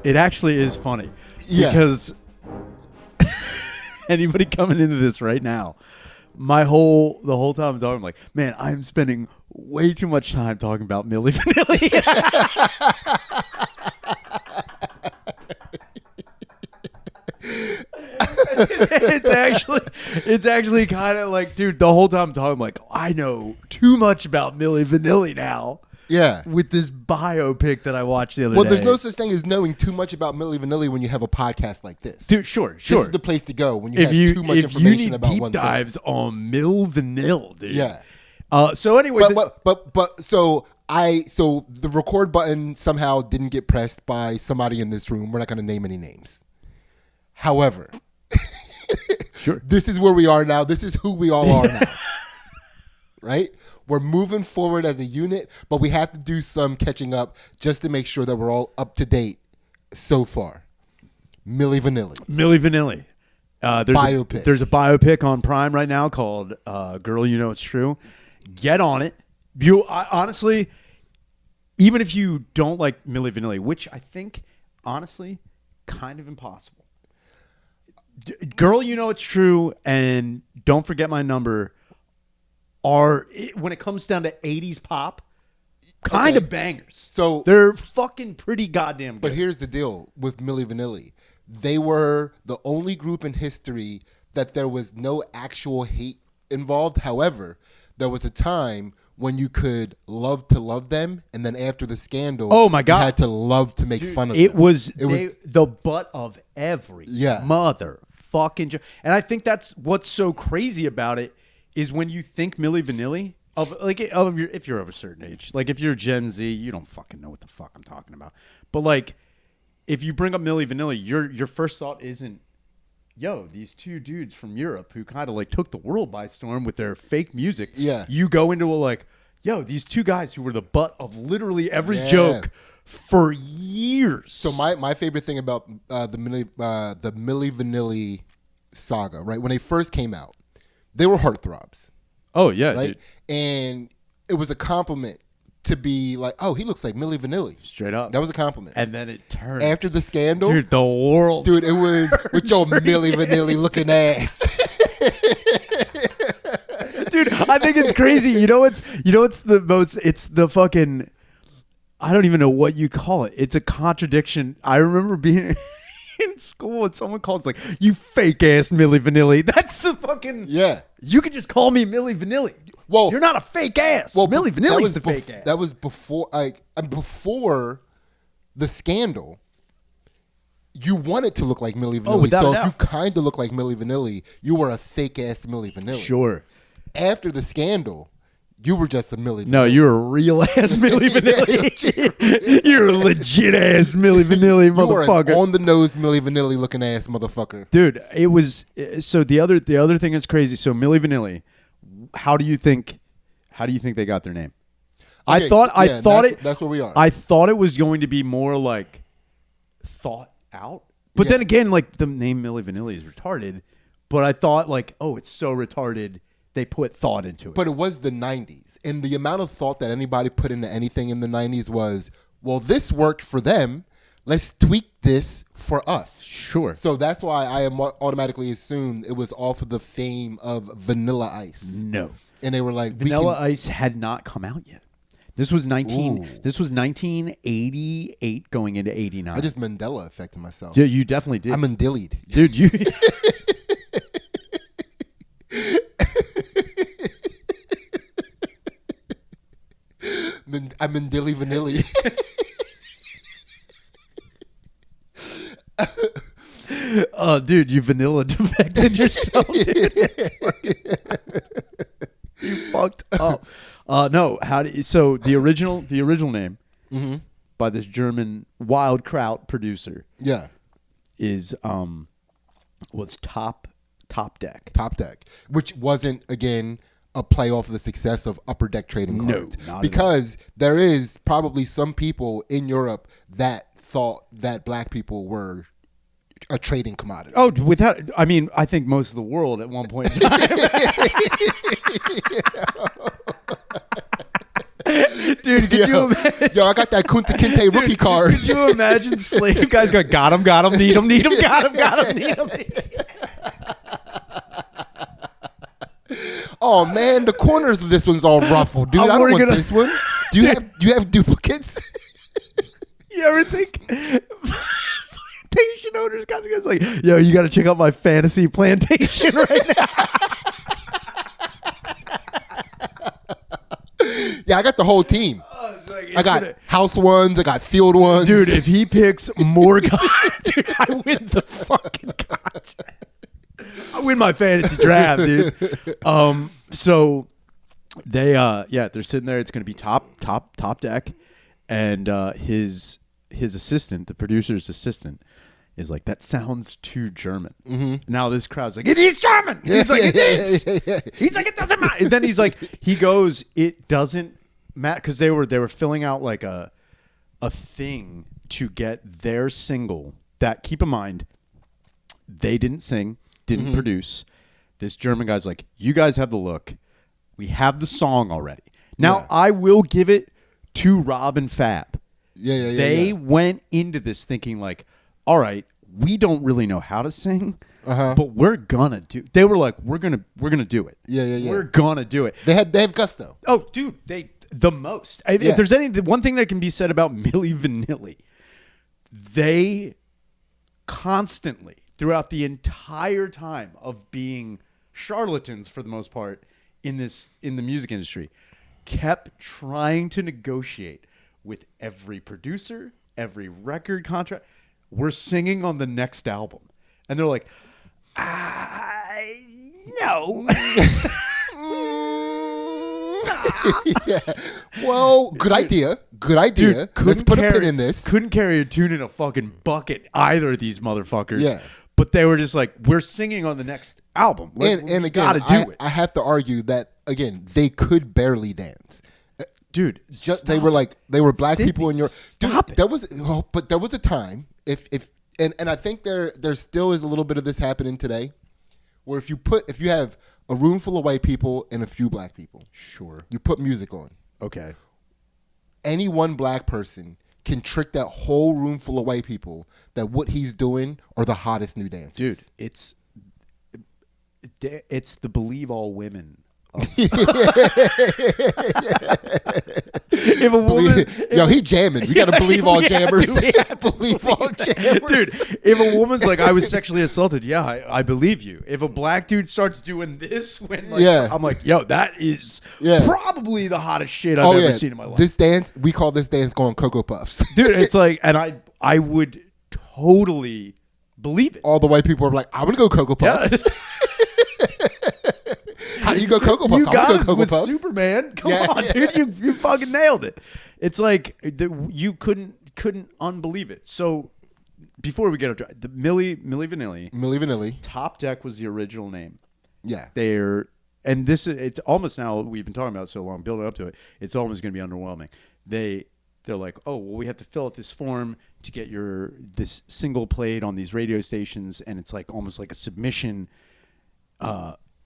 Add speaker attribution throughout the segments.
Speaker 1: It actually is funny.
Speaker 2: Yeah.
Speaker 1: Because anybody coming into this right now, the whole time I'm talking, I'm like, man, I'm spending way too much time talking about Milli Vanilli. it's actually kind of like, dude, the whole time I'm talking, I'm like, I know too much about Milli Vanilli now.
Speaker 2: Yeah.
Speaker 1: With this biopic that I watched the other day.
Speaker 2: Well, there's no such thing as knowing too much about Milli Vanilli when you have a podcast like this.
Speaker 1: Dude, sure.
Speaker 2: This is the place to go when you have too much information about one thing.
Speaker 1: Deep dives on Milli Vanilli, dude.
Speaker 2: Yeah.
Speaker 1: So anyway,
Speaker 2: so the record button somehow didn't get pressed by somebody in this room. We're not going to name any names. However,
Speaker 1: sure.
Speaker 2: This is where we are now. This is who we all are now. Right? We're moving forward as a unit, but we have to do some catching up just to make sure that we're all up to date so far. Milli Vanilli. Biopic.
Speaker 1: There's a biopic on Prime right now called Girl, You Know It's True. Get on it. Honestly, even if you don't like Milli Vanilli, which I think, honestly, kind of impossible. Girl, You Know It's True and Don't Forget My Number are, when it comes down to 80s pop, kind of bangers. So they're fucking pretty goddamn good.
Speaker 2: But here's the deal with Milli Vanilli. They were the only group in history that there was no actual hate involved. However, there was a time when you could love to love them, and then after the scandal,
Speaker 1: oh my God,
Speaker 2: you had to love to make fun of them.
Speaker 1: It was the butt of every motherfucking. And I think that's what's so crazy about it is when you think Milli Vanilli if you're of a certain age, like if you're Gen Z, you don't fucking know what the fuck I'm talking about. But like, if you bring up Milli Vanilli, your first thought isn't, yo, these two dudes from Europe who kind of like took the world by storm with their fake music. Yeah. You go into a like, yo, these two guys who were the butt of literally every joke for years.
Speaker 2: So my favorite thing about the Milli Vanilli saga, right? When they first came out, they were heartthrobs.
Speaker 1: Oh yeah,
Speaker 2: right?
Speaker 1: Dude.
Speaker 2: And it was a compliment to be like, oh, he looks like Milli Vanilli.
Speaker 1: Straight up.
Speaker 2: That was a compliment.
Speaker 1: And then it turned.
Speaker 2: After the scandal.
Speaker 1: Dude, the world.
Speaker 2: Dude, it was with your Milli Vanilli looking ass.
Speaker 1: Dude, I think it's crazy. It's the fucking, I don't even know what you call it. It's a contradiction. I remember being in school and someone called, like, you fake ass Milli Vanilli. That's the fucking, you could just call me Milli Vanilli. Well, you're not a fake ass. Well, Milli Vanilli's the fake ass.
Speaker 2: That was before the scandal. You wanted to look like Milli Vanilli.
Speaker 1: Oh, without
Speaker 2: so
Speaker 1: a doubt.
Speaker 2: If you kind of look like Milli Vanilli, you were a fake ass Milli Vanilli.
Speaker 1: Sure.
Speaker 2: After the scandal, you were just a Milli Vanilli.
Speaker 1: No, you're a real ass Milli Vanilli. You're a legit ass Milli Vanilli motherfucker.
Speaker 2: You are an on the nose Milli Vanilli looking ass motherfucker.
Speaker 1: Dude, it was so the other thing is crazy. So Milli Vanilli, how do you think they got their name?
Speaker 2: Okay, that's where we are.
Speaker 1: I thought it was going to be more like thought out. But then again, like the name Milli Vanilli is retarded. But I thought like, oh, it's so retarded. They put thought into it.
Speaker 2: But it was the 90s. And the amount of thought that anybody put into anything in the 90s was, well, this worked for them. Let's tweak this for us.
Speaker 1: Sure.
Speaker 2: So that's why I automatically assumed it was off of the fame of Vanilla Ice.
Speaker 1: No.
Speaker 2: And they were like,
Speaker 1: Vanilla Ice had not come out yet. This was 1988 going into 89.
Speaker 2: I just Mandela affected myself.
Speaker 1: Yeah, you definitely did.
Speaker 2: I'm Mandelied.
Speaker 1: Dude, you
Speaker 2: I'm in Dilly Vanilli.
Speaker 1: Oh, dude, you vanilla defected yourself, dude. You fucked up. No, so the original name by this German Wild Kraut producer, is was Top Deck.
Speaker 2: Top Deck, which wasn't again a play off of the success of Upper Deck trading cards.
Speaker 1: No, not
Speaker 2: because there is probably some people in Europe that thought that black people were a trading commodity.
Speaker 1: Oh, I think most of the world at one point in time. Dude, could you imagine?
Speaker 2: Yo, I got that Kunta Kinte rookie card.
Speaker 1: Could you imagine slave guys got him, need him, got him, need him.
Speaker 2: Oh man, the corners of this one's all ruffled, dude. I don't want this one. Do you have duplicates?
Speaker 1: You ever think plantation owners got to go like, yo, you got to check out my fantasy plantation right now?
Speaker 2: Yeah, I got the whole team. I got house ones. I got field ones.
Speaker 1: Dude, if he picks more guys, dude, I win the fucking contest. I win my fantasy draft, dude. So they're sitting there. It's going to be top deck, and his assistant, the producer's assistant, is like, that sounds too German. Mm-hmm. Now this crowd's like, it is German. He's like, it is. He's like, it doesn't matter. And then he goes, it doesn't matter, because they were filling out like a thing to get their single. That, keep in mind, they didn't sing, didn't produce. This German guy's like, you guys have the look. We have the song already. Now I will give it to Rob and Fab. They went into this thinking like, all right, we don't really know how to sing, but we're gonna do. They were like, we're gonna do it. We're gonna do it.
Speaker 2: They have gusto.
Speaker 1: Oh, dude, the most. If there's one thing that can be said about Milli Vanilli, they constantly, throughout the entire time of being charlatans for the most part in the music industry, kept trying to negotiate with every producer, every record contract. We're singing on the next album. And they're like, no.
Speaker 2: Yeah. Well, good idea. Good idea.
Speaker 1: Dude,
Speaker 2: let's put a pin in this.
Speaker 1: Couldn't carry a tune in a fucking bucket, either of these motherfuckers.
Speaker 2: Yeah.
Speaker 1: But they were just like, we're singing on the next album.
Speaker 2: And again,
Speaker 1: gotta do it.
Speaker 2: I have to argue that, again, they could barely dance.
Speaker 1: Dude,
Speaker 2: they were black
Speaker 1: Sidney,
Speaker 2: people in your.
Speaker 1: Stop it.
Speaker 2: There was a time and I think there still is a little bit of this happening today, where if you have a room full of white people and a few black people,
Speaker 1: sure,
Speaker 2: you put music on.
Speaker 1: Okay.
Speaker 2: Any one black person can trick that whole room full of white people that what he's doing are the hottest new dances.
Speaker 1: Dude, it's the believe all women. If a woman,
Speaker 2: he jamming. We gotta believe all jammers. Believe all jammers,
Speaker 1: dude. If a woman's like, I was sexually assaulted, I believe you. If a black dude starts doing this, I'm like, yo, that is probably the hottest shit I've ever seen in my life.
Speaker 2: This dance, we call this dance going Cocoa Puffs,
Speaker 1: dude. It's like, and I would totally believe it.
Speaker 2: All the white people are like, I want to go Cocoa Puffs. Yeah. How do you go Cocoa Puffs?
Speaker 1: You got us with Puffs. Superman. Come on, dude. You fucking nailed it. It's like you couldn't unbelieve it. So before we get up to the Milli Vanilli, Top Deck was the original name.
Speaker 2: Yeah.
Speaker 1: It's almost, now we've been talking about it so long, building up to it, it's almost going to be underwhelming. They're like, oh, well, we have to fill out this form to get this single played on these radio stations, and it's like almost like a submission.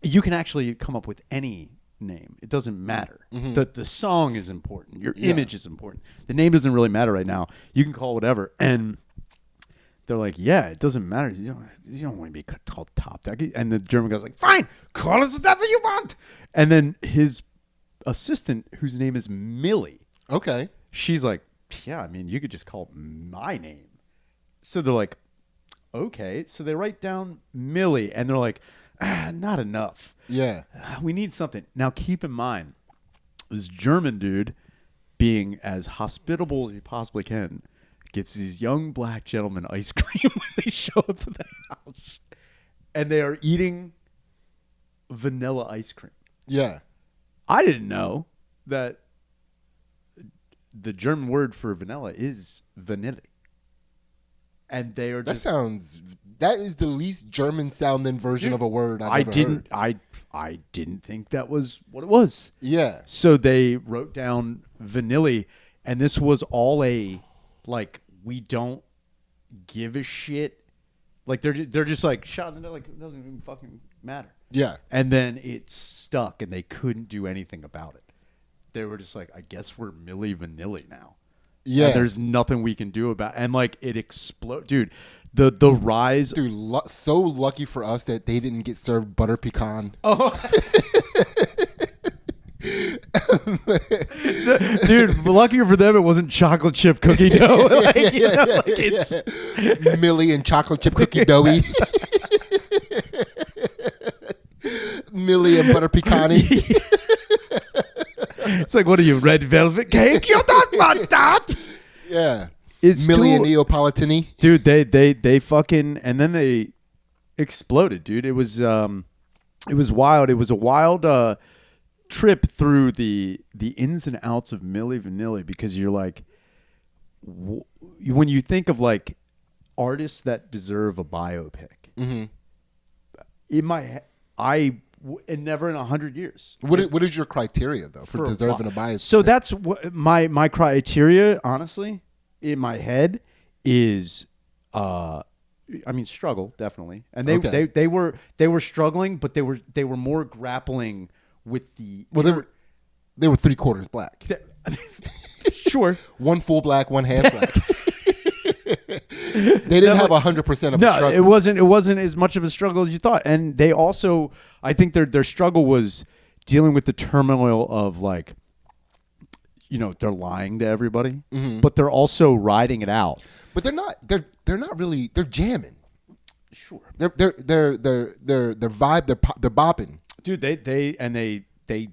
Speaker 1: You can actually come up with any name. It doesn't matter. Mm-hmm. The song is important. Your image is important. The name doesn't really matter right now. You can call whatever. And they're like, yeah, it doesn't matter. You don't want to be called Top Deck. And the German guy's like, fine, call it whatever you want. And then his assistant, whose name is Millie.
Speaker 2: Okay.
Speaker 1: She's like, yeah, I mean, you could just call it my name. So they're like, okay. So they write down Millie, and they're like, not enough.
Speaker 2: Yeah.
Speaker 1: We need something. Now, keep in mind, this German dude, being as hospitable as he possibly can, gives these young black gentlemen ice cream when they show up to the house. And they are eating vanilla ice cream.
Speaker 2: Yeah.
Speaker 1: I didn't know that the German word for vanilla is vanilli. And they are just...
Speaker 2: That is the least German sounding version of a word I've ever heard.
Speaker 1: I didn't think that was what it was.
Speaker 2: Yeah.
Speaker 1: So they wrote down vanilli, and this was all we don't give a shit. Like they're just like shot in the like it doesn't even fucking matter.
Speaker 2: Yeah.
Speaker 1: And then it stuck, and they couldn't do anything about it. they were just like, I guess we're Milli Vanilli now.
Speaker 2: Yeah,
Speaker 1: and there's nothing we can do about, and like it explode, dude. The rise,
Speaker 2: dude. So lucky for us that they didn't get served butter pecan.
Speaker 1: Oh, dude, luckier for them, it wasn't chocolate chip cookie dough. Like, you know, like it's
Speaker 2: Milli and chocolate chip cookie doughy. Milli and butter pecan.
Speaker 1: It's like, what are you, red velvet cake? You don't want that.
Speaker 2: Yeah.
Speaker 1: It's
Speaker 2: Milli and Neapolitan.
Speaker 1: Dude, they fucking, and then they exploded, dude. It was wild. It was a wild trip through the ins and outs of Milli Vanilli, because you're like, when you think of like artists that deserve a biopic,
Speaker 2: mm-hmm.
Speaker 1: in my and never in 100 years.
Speaker 2: What is your criteria though for deserving a biopic?
Speaker 1: So that's what my criteria, honestly, in my head is, struggle, definitely, and they were struggling, but they were more grappling with the.
Speaker 2: Well, they were 3/4 black.
Speaker 1: Sure,
Speaker 2: one full black, one half black. They didn't have 100% of a struggle.
Speaker 1: It wasn't as much of a struggle as you thought, and they also, I think their struggle was dealing with the turmoil of like, you know, they're lying to everybody, mm-hmm. but they're also riding it out.
Speaker 2: But they're not really. They're jamming.
Speaker 1: Sure.
Speaker 2: They're vibe. They're bopping.
Speaker 1: Dude, they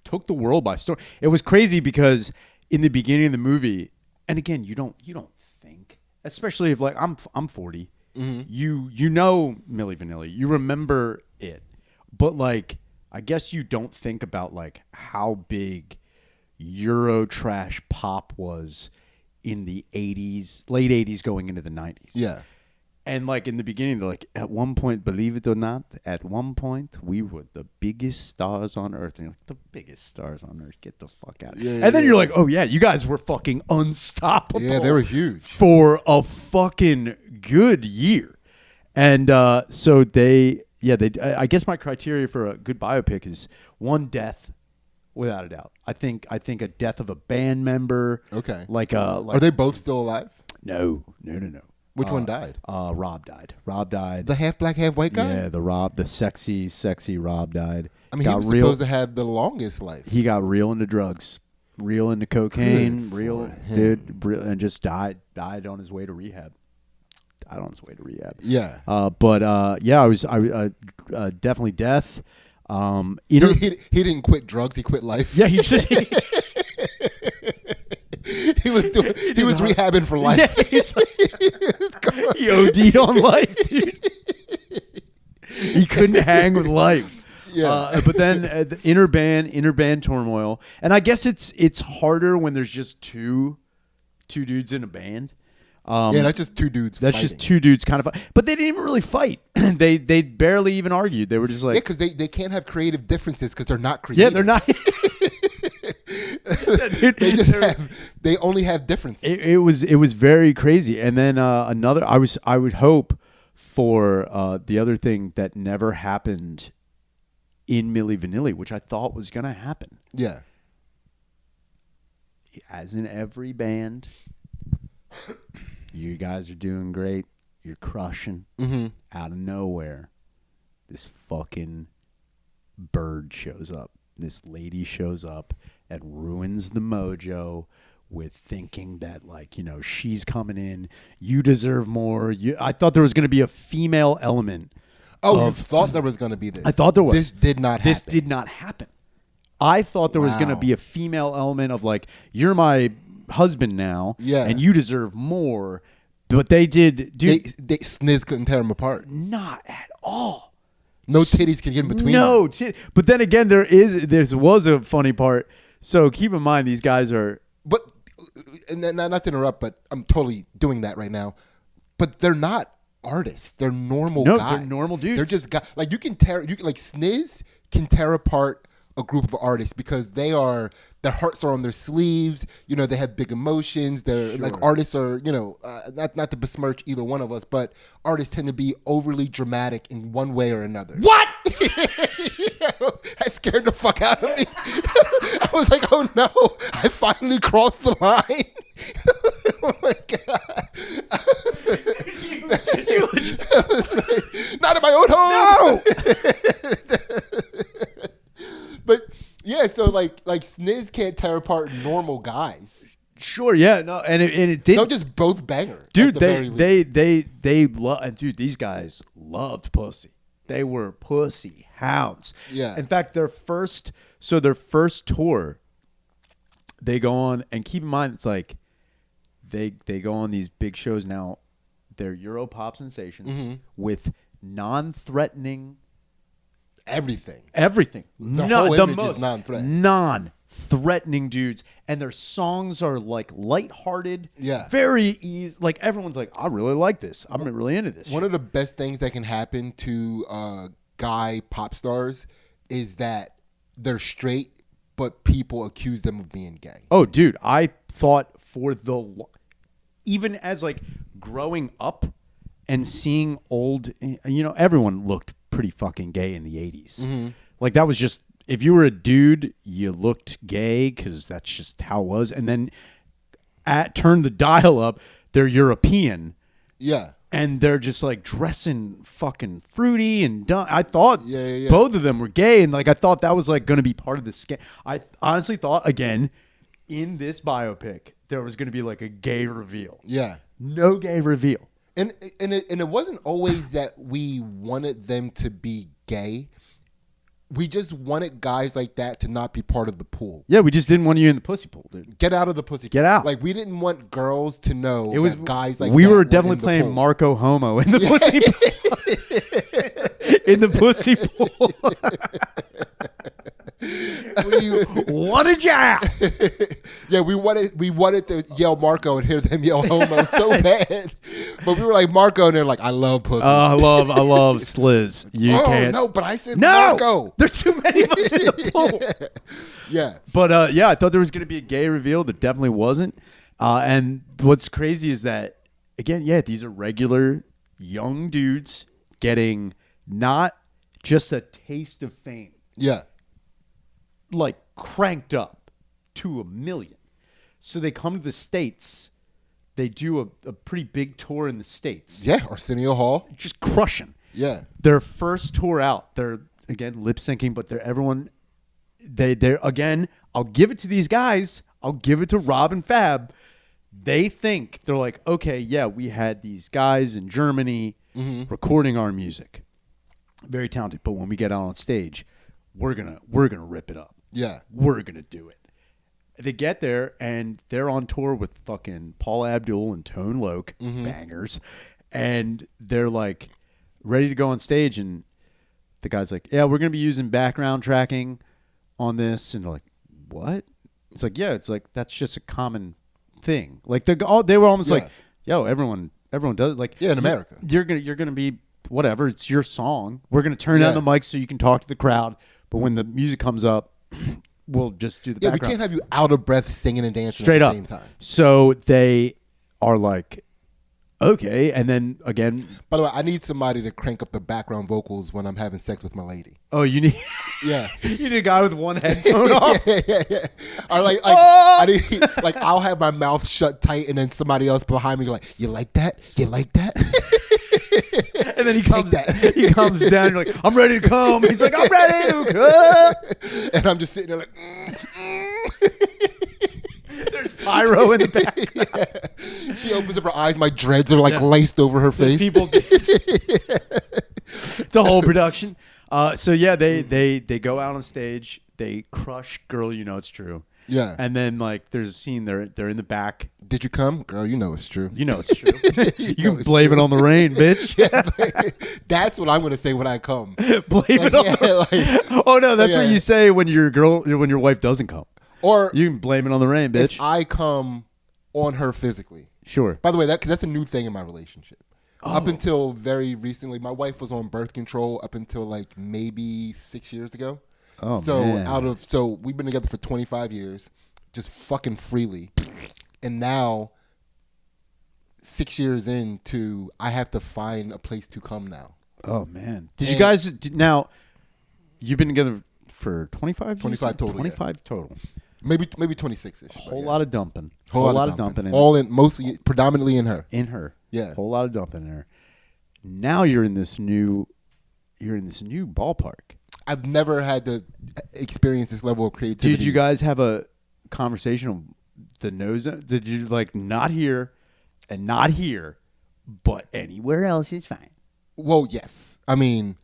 Speaker 1: took the world by storm. It was crazy because in the beginning of the movie, and again, you don't think, especially if like I'm 40, mm-hmm. you know Milli Vanilli, you remember it, but like I guess you don't think about like how big Euro trash pop was in the 80s, late 80s going into the 90s.
Speaker 2: Yeah.
Speaker 1: And like in the beginning, they're like, at one point, believe it or not, at one point we were the biggest stars on earth. And you're like, the biggest stars on earth, get the fuck out. Yeah, and then you're like, oh yeah, you guys were fucking unstoppable.
Speaker 2: Yeah, they were huge
Speaker 1: for a fucking good year. And so I guess my criteria for a good biopic is one, death, without a doubt. I think a death of a band member.
Speaker 2: Okay.
Speaker 1: Are
Speaker 2: they both still alive?
Speaker 1: No.
Speaker 2: Which one died?
Speaker 1: Rob died.
Speaker 2: The half black, half white guy?
Speaker 1: Yeah, the sexy Rob died.
Speaker 2: I mean, he was supposed to have the longest life.
Speaker 1: He got real into drugs, real into cocaine, and just died on his way to rehab.
Speaker 2: Yeah.
Speaker 1: I was definitely death.
Speaker 2: He didn't quit drugs. He quit life.
Speaker 1: Yeah, he just.
Speaker 2: He was rehabbing for life.
Speaker 1: Yeah, he OD'd on life, dude. He couldn't hang with life.
Speaker 2: Yeah.
Speaker 1: But then the inner band turmoil, and I guess it's harder when there's just two dudes in a band.
Speaker 2: That's just two dudes.
Speaker 1: That's
Speaker 2: fighting.
Speaker 1: just two dudes kind of fight. But they didn't even really fight. they barely even argued. They were just like,
Speaker 2: because they can't have creative differences because they're not creative.
Speaker 1: Yeah, they're not.
Speaker 2: They only have differences.
Speaker 1: It was very crazy. And then I would hope for the other thing that never happened in Milli Vanilli, which I thought was going to happen.
Speaker 2: Yeah.
Speaker 1: As in every band, you guys are doing great. You're crushing.
Speaker 2: Mm-hmm.
Speaker 1: Out of nowhere, this fucking bird shows up. This lady shows up and ruins the mojo with thinking that, like, you know, she's coming in. You deserve more. I thought there was going to be a female element.
Speaker 2: Oh, you thought there was going to be this?
Speaker 1: I thought there was.
Speaker 2: This did not
Speaker 1: happen. I thought there was going to be a female element of, like, you're my husband now, and you deserve more. But they did. Dude,
Speaker 2: they Sniz couldn't tear them apart.
Speaker 1: Not at all.
Speaker 2: No titties can get in between.
Speaker 1: No, but then again, there was a funny part. So keep in mind, these guys are.
Speaker 2: But and not to interrupt, but I'm totally doing that right now. But they're not artists. They're normal guys.
Speaker 1: No, they're normal dudes.
Speaker 2: They're just guys. Like Sniz can tear apart a group of artists because that's their hearts are on their sleeves. You know, they have big emotions. They're like artists are, you know, not to besmirch either one of us, but artists tend to be overly dramatic in one way or another.
Speaker 1: What?
Speaker 2: That scared the fuck out of me. I was like, oh no, I finally crossed the line. Oh my God. Not in my own home. No. But yeah, so like Sniz can't tear apart normal guys.
Speaker 1: Sure, yeah, no, and it did.
Speaker 2: They'll just both banger,
Speaker 1: dude. They love, dude. These guys loved pussy. They were pussy hounds.
Speaker 2: Yeah.
Speaker 1: In fact, their first tour, they go on, and keep in mind, it's like they go on these big shows now. They're Euro pop sensations with non-threatening
Speaker 2: everything.
Speaker 1: The
Speaker 2: whole image
Speaker 1: most
Speaker 2: is non-threatening.
Speaker 1: Non-threatening dudes, and their songs are like lighthearted.
Speaker 2: Yeah,
Speaker 1: very easy. Like everyone's like, I really like this. I'm really into this.
Speaker 2: One of the best things that can happen to guy pop stars is that they're straight, but people accuse them of being gay.
Speaker 1: Oh, dude, I thought even as like growing up and seeing old, you know, everyone looked pretty fucking gay in the 80s. Mm-hmm. Like that was just, if you were a dude, you looked gay because that's just how it was. And then turn the dial up, they're European.
Speaker 2: Yeah.
Speaker 1: And they're just like dressing fucking fruity and dumb. I thought both of them were gay. And like, I thought that was like going to be part of the scam. I honestly thought, again, in this biopic, there was going to be like a gay reveal.
Speaker 2: Yeah.
Speaker 1: No gay reveal.
Speaker 2: And it wasn't always that we wanted them to be gay. We just wanted guys like that to not be part of the pool.
Speaker 1: Yeah, we just didn't want you in the pussy pool, dude.
Speaker 2: Get out of the pussy pool.
Speaker 1: Get out.
Speaker 2: Like, we didn't want girls to know that guys like that
Speaker 1: we were definitely playing Marco Homo in the pussy pool. In the pussy pool. We wanted ya.
Speaker 2: Yeah, we wanted to yell Marco and hear them yell homo so bad. But we were like Marco, and they're like, I love pussy.
Speaker 1: I love sliz. You can't.
Speaker 2: No, but I said Marco.
Speaker 1: There's too many of us in the pool.
Speaker 2: Yeah.
Speaker 1: But I thought there was going to be a gay reveal. There definitely wasn't. And what's crazy is that, again, these are regular young dudes getting not just a taste of fame.
Speaker 2: Yeah.
Speaker 1: Like cranked up to 1 million. So they come to the States. They do a pretty big tour in the States.
Speaker 2: Yeah, Arsenio Hall.
Speaker 1: Just crushing.
Speaker 2: Yeah.
Speaker 1: Their first tour out, they're, again, lip syncing, but they're again, I'll give it to these guys. I'll give it to Rob and Fab. They're like, okay, yeah, we had these guys in Germany recording our music. Very talented. But when we get out on stage, we're gonna rip it up.
Speaker 2: Yeah.
Speaker 1: We're going to do it. They get there, and they're on tour with fucking Paula Abdul and Tone Loc, bangers, and they're like ready to go on stage, and the guy's like, yeah, we're going to be using background tracking on this, and they're like, what? It's like, yeah, it's like, that's just a common thing. Like, they were almost like, yo, everyone does it. Like,
Speaker 2: in America.
Speaker 1: You're gonna be, whatever, it's your song. We're going to turn down the mic so you can talk to the crowd, but when the music comes up, we'll just do the background.
Speaker 2: We can't have you out of breath singing and dancing
Speaker 1: straight
Speaker 2: at
Speaker 1: up
Speaker 2: the same time.
Speaker 1: So they are like, okay, and then again.
Speaker 2: By the way, I need somebody to crank up the background vocals when I'm having sex with my lady.
Speaker 1: Oh, you need.
Speaker 2: Yeah,
Speaker 1: you need a guy with one headphone off.
Speaker 2: Yeah. Or I need, like, I'll have my mouth shut tight, and then somebody else behind me like, you like that? You like that?
Speaker 1: And then he comes down. You're like, I'm ready to come. He's like, I'm ready to come.
Speaker 2: And I'm just sitting there like,
Speaker 1: There's pyro in the background.
Speaker 2: Yeah. She opens up her eyes. My dreads are like laced over her face.
Speaker 1: People dance. It's a whole production. So yeah, they go out on stage. They crush "Girl, You Know It's True."
Speaker 2: Yeah.
Speaker 1: And then like there's a scene they're in the back.
Speaker 2: Did you come? Girl, you know it's true.
Speaker 1: You know it's true. You can blame it on the rain, bitch.
Speaker 2: Yeah, that's what I'm going to say when I come.
Speaker 1: Blame it on the Oh no, that's what you say when your wife doesn't come.
Speaker 2: Or
Speaker 1: you can blame it on the rain, bitch.
Speaker 2: If I come on her physically.
Speaker 1: Sure.
Speaker 2: By the way, that's a new thing in my relationship. Up until very recently, my wife was on birth control up until like maybe 6 years ago.
Speaker 1: Oh,
Speaker 2: so
Speaker 1: man.
Speaker 2: So we've been together for 25 years, just fucking freely, and now 6 years into, I have to find a place to come now.
Speaker 1: Oh man! Did you guys now? You've been together for 25 years?
Speaker 2: 25 total.
Speaker 1: 25 total.
Speaker 2: Maybe 26ish.
Speaker 1: Whole lot of dumping.
Speaker 2: Whole lot of dumping. Predominantly in her.
Speaker 1: In her.
Speaker 2: Yeah.
Speaker 1: Whole lot of dumping in her. Now you're in this new ballpark.
Speaker 2: I've never had to experience this level of creativity.
Speaker 1: Did you guys have a conversation on the nose? Did you like not here and not here, but anywhere else is fine?
Speaker 2: Well, yes. I mean,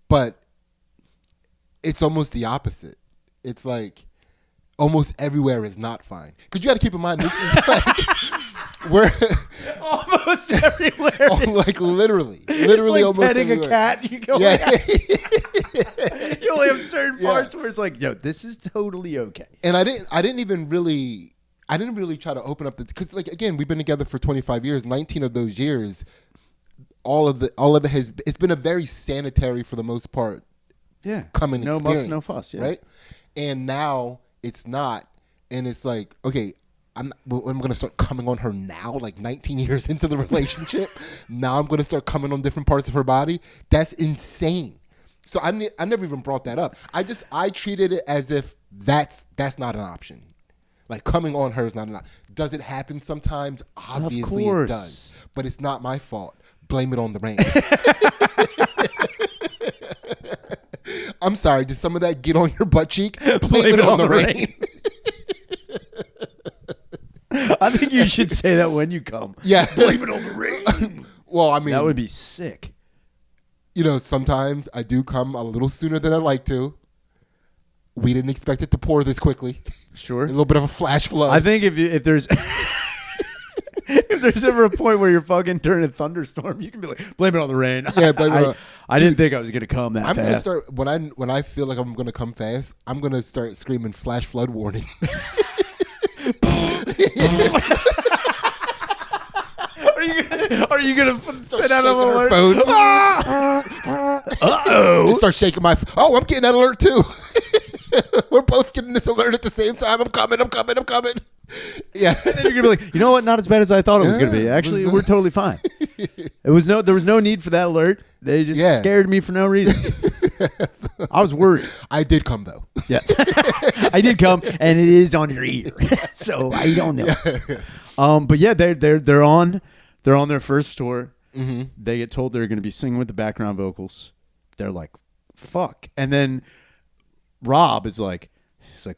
Speaker 2: but it's almost the opposite. It's like almost everywhere is not fine. Because you got to keep in mind, this is like we're
Speaker 1: almost everywhere.
Speaker 2: Like literally
Speaker 1: it's like
Speaker 2: almost
Speaker 1: petting
Speaker 2: everywhere.
Speaker 1: A cat. You go,
Speaker 2: yeah.
Speaker 1: You only have certain parts where it's like, yo, this is totally okay.
Speaker 2: And I didn't really try to open up because, like, again, we've been together for 25 years. 19 of those years, all of it it's been a very sanitary, for the most part.
Speaker 1: Yeah.
Speaker 2: Coming
Speaker 1: no
Speaker 2: experience,
Speaker 1: muss, no fuss. Yeah.
Speaker 2: Right. And now it's not, and it's like, okay, I'm going to start coming on her now, like 19 years into the relationship. Now I'm going to start coming on different parts of her body. That's insane. So I never even brought that up. I treated it as if that's not an option. Like, coming on her is not an option. Does it happen sometimes? Obviously it does. But it's not my fault. Blame it on the rain. I'm sorry. Did some of that get on your butt cheek? Blame it on the rain.
Speaker 1: I think you should say that when you come.
Speaker 2: Yeah.
Speaker 1: Blame it on the rain.
Speaker 2: Well, I mean,
Speaker 1: that would be sick.
Speaker 2: You know, sometimes I do come a little sooner than I like to. We didn't expect it to pour this quickly.
Speaker 1: Sure.
Speaker 2: A little bit of a flash flood.
Speaker 1: I think if there's if there's ever a point where you're fucking during a thunderstorm, you can be like, blame it on the rain.
Speaker 2: Yeah, but
Speaker 1: I didn't think I was gonna come that fast.
Speaker 2: I'm gonna start when I feel like I'm gonna come fast. I'm gonna start screaming flash flood warning.
Speaker 1: Are you gonna send out an alert?
Speaker 2: Uh-oh. Start shaking my I'm getting that alert too. We're both getting this alert at the same time. I'm coming. Yeah.
Speaker 1: And then you're gonna be like, you know what? Not as bad as I thought it was gonna be. Actually, we're totally fine. There was no need for that alert. They just scared me for no reason. I was worried.
Speaker 2: I did come though.
Speaker 1: Yes. I did come, and it is on your ear. So I don't know. But yeah, they're on their first tour.
Speaker 2: Mm-hmm.
Speaker 1: They get told they're going to be singing with the background vocals. They're like, fuck. And then Rob is like,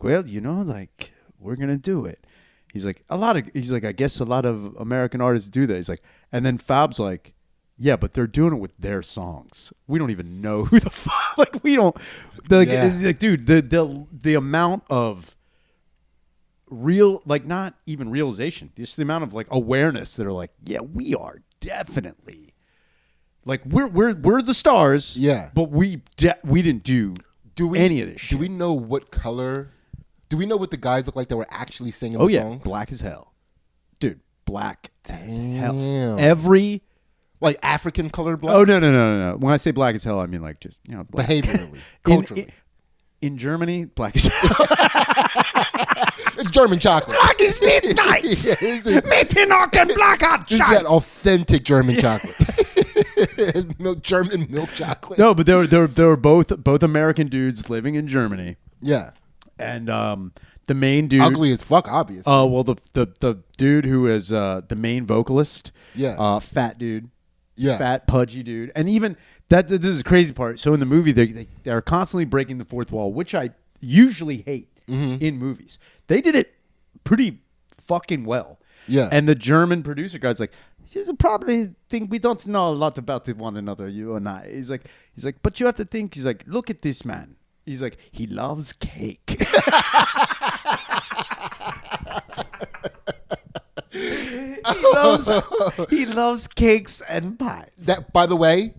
Speaker 1: well, you know, like, we're going to do it. He's like, I guess a lot of American artists do that. He's like, and then Fab's like, yeah, but they're doing it with their songs. We don't even know who the fuck, like, we don't, like, dude, the amount of real, like, not even realization, just the amount of, like, awareness that are like, yeah, we are definitely, like, we're the stars.
Speaker 2: Yeah.
Speaker 1: But we didn't do any of this shit.
Speaker 2: Do we know what color? Do we know what the guys look like that were actually singing the songs?
Speaker 1: Black as hell. Dude, black as hell. Every...
Speaker 2: Like African colored black?
Speaker 1: Oh, no. When I say black as hell, I mean, like, just, you know, black.
Speaker 2: Behaviorally, culturally.
Speaker 1: In Germany, black as hell.
Speaker 2: It's German chocolate.
Speaker 1: Black is midnight.
Speaker 2: This is that authentic German chocolate. German milk chocolate.
Speaker 1: No, but they were both American dudes living in Germany.
Speaker 2: Yeah.
Speaker 1: And the main dude,
Speaker 2: ugly as fuck, obviously.
Speaker 1: Oh well, the dude who is the main vocalist, fat dude, fat pudgy dude, and even that. This is the crazy part. So in the movie, they're constantly breaking the fourth wall, which I usually hate in movies. They did it pretty fucking well.
Speaker 2: Yeah.
Speaker 1: And the German producer guy's like, you probably think we don't know a lot about one another, you and I. He's like, but you have to think. He's like, look at this man. He's like, he loves cake. He loves cakes and pies.
Speaker 2: That, by the way,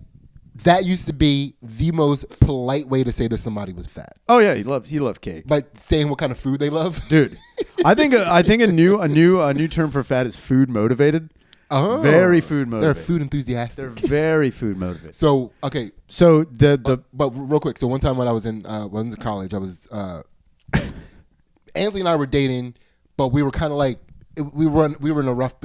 Speaker 2: that used to be the most polite way to say that somebody was fat.
Speaker 1: Oh yeah, he loved cake.
Speaker 2: Like saying what kind of food they love.
Speaker 1: Dude, I think a new term for fat is food motivated.
Speaker 2: Oh,
Speaker 1: very food motivated.
Speaker 2: They're food enthusiastic.
Speaker 1: They're very food motivated.
Speaker 2: So okay.
Speaker 1: So
Speaker 2: but real quick. So one time when I was in college, I was Ansley and I were dating, but we were kind of like we were in a rough.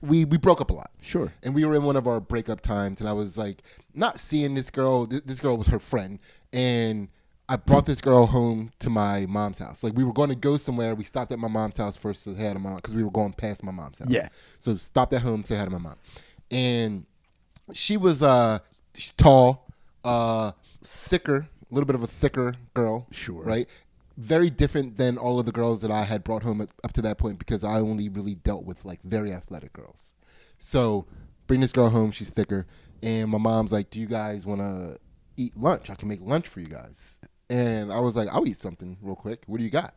Speaker 2: We broke up a lot.
Speaker 1: Sure.
Speaker 2: And we were in one of our breakup times, and I was like not seeing this girl. This girl was her friend, and I brought this girl home to my mom's house. Like we were going to go somewhere. We stopped at my mom's house first to say hi to my mom because we were going past my mom's house.
Speaker 1: Yeah.
Speaker 2: So stopped at home, say hi to my mom, and she was she's tall, thicker, a little bit of a thicker girl.
Speaker 1: Sure.
Speaker 2: Right. Very different than all of the girls that I had brought home up to that point because I only really dealt with like very athletic girls. So bring this girl home. She's thicker. And my mom's like, do you guys want to eat lunch? I can make lunch for you guys. And I was like, I'll eat something real quick. What do you got?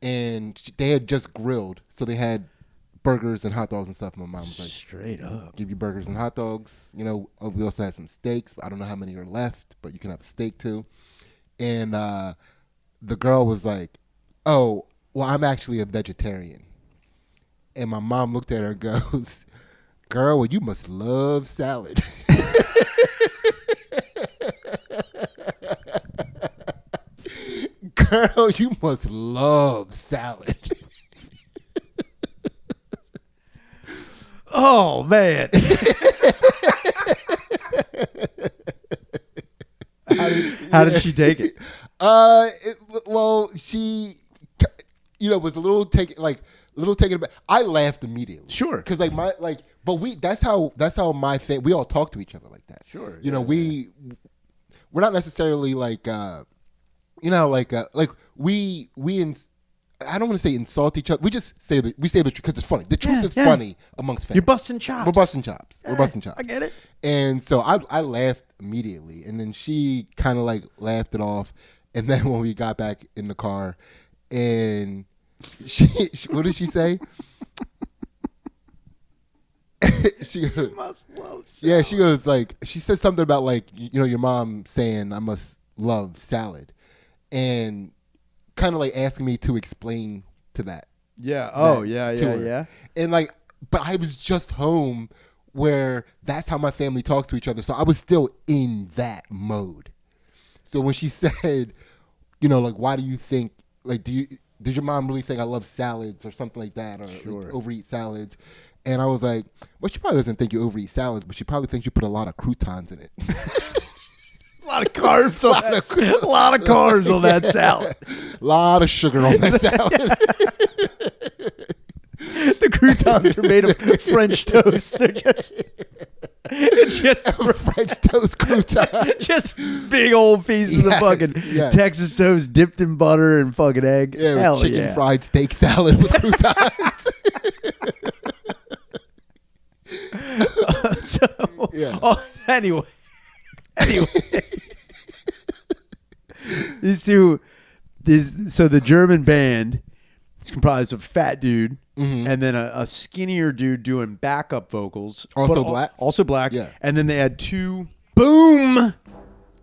Speaker 2: And they had just grilled. So they had burgers and hot dogs and stuff. My mom was like,
Speaker 1: straight up.
Speaker 2: Give you burgers and hot dogs. You know, we also had some steaks. I don't know how many are left, but you can have a steak too. And the girl was like, oh, well, I'm actually a vegetarian. And my mom looked at her and goes, girl, well, you must love salad. Girl, you must love salad.
Speaker 1: Oh, man. How did she take it?
Speaker 2: Well, she, was a little taken aback. I laughed immediately.
Speaker 1: Sure.
Speaker 2: Because that's how my family, we all talk to each other like that.
Speaker 1: Sure.
Speaker 2: We're not necessarily like, I don't want to say insult each other. We just say we say the truth because it's funny. The truth is funny amongst family.
Speaker 1: You're busting chops.
Speaker 2: We're busting chops. We're busting chops.
Speaker 1: I get it.
Speaker 2: And so I laughed immediately, and then she kind of like laughed it off. And then when we got back in the car, and she what did she say? She goes,
Speaker 1: must love salad.
Speaker 2: Yeah, she goes like she said something about like your mom saying I must love salad, and kind of like asking me to explain to that.
Speaker 1: Yeah. Oh, yeah.
Speaker 2: And like, but I was just home where that's how my family talks to each other. So I was still in that mode. So when she said, like, why do you think, like, did your mom really think I love salads or something like that, or like, overeat salads? And I was like, well, she probably doesn't think you overeat salads, but she probably thinks you put a lot of croutons in it.
Speaker 1: A lot of carbs on that. A lot of carbs on that salad.
Speaker 2: A lot of sugar on that salad.
Speaker 1: The croutons are made of French toast. They're just
Speaker 2: French toast crouton.
Speaker 1: Just big old pieces of fucking Texas toast dipped in butter and fucking egg.
Speaker 2: Yeah,
Speaker 1: Hell
Speaker 2: chicken fried steak salad with croutons.
Speaker 1: Anyway. So the German band is comprised of a fat dude and then a skinnier dude doing backup vocals.
Speaker 2: Also black.
Speaker 1: Yeah. And then they had two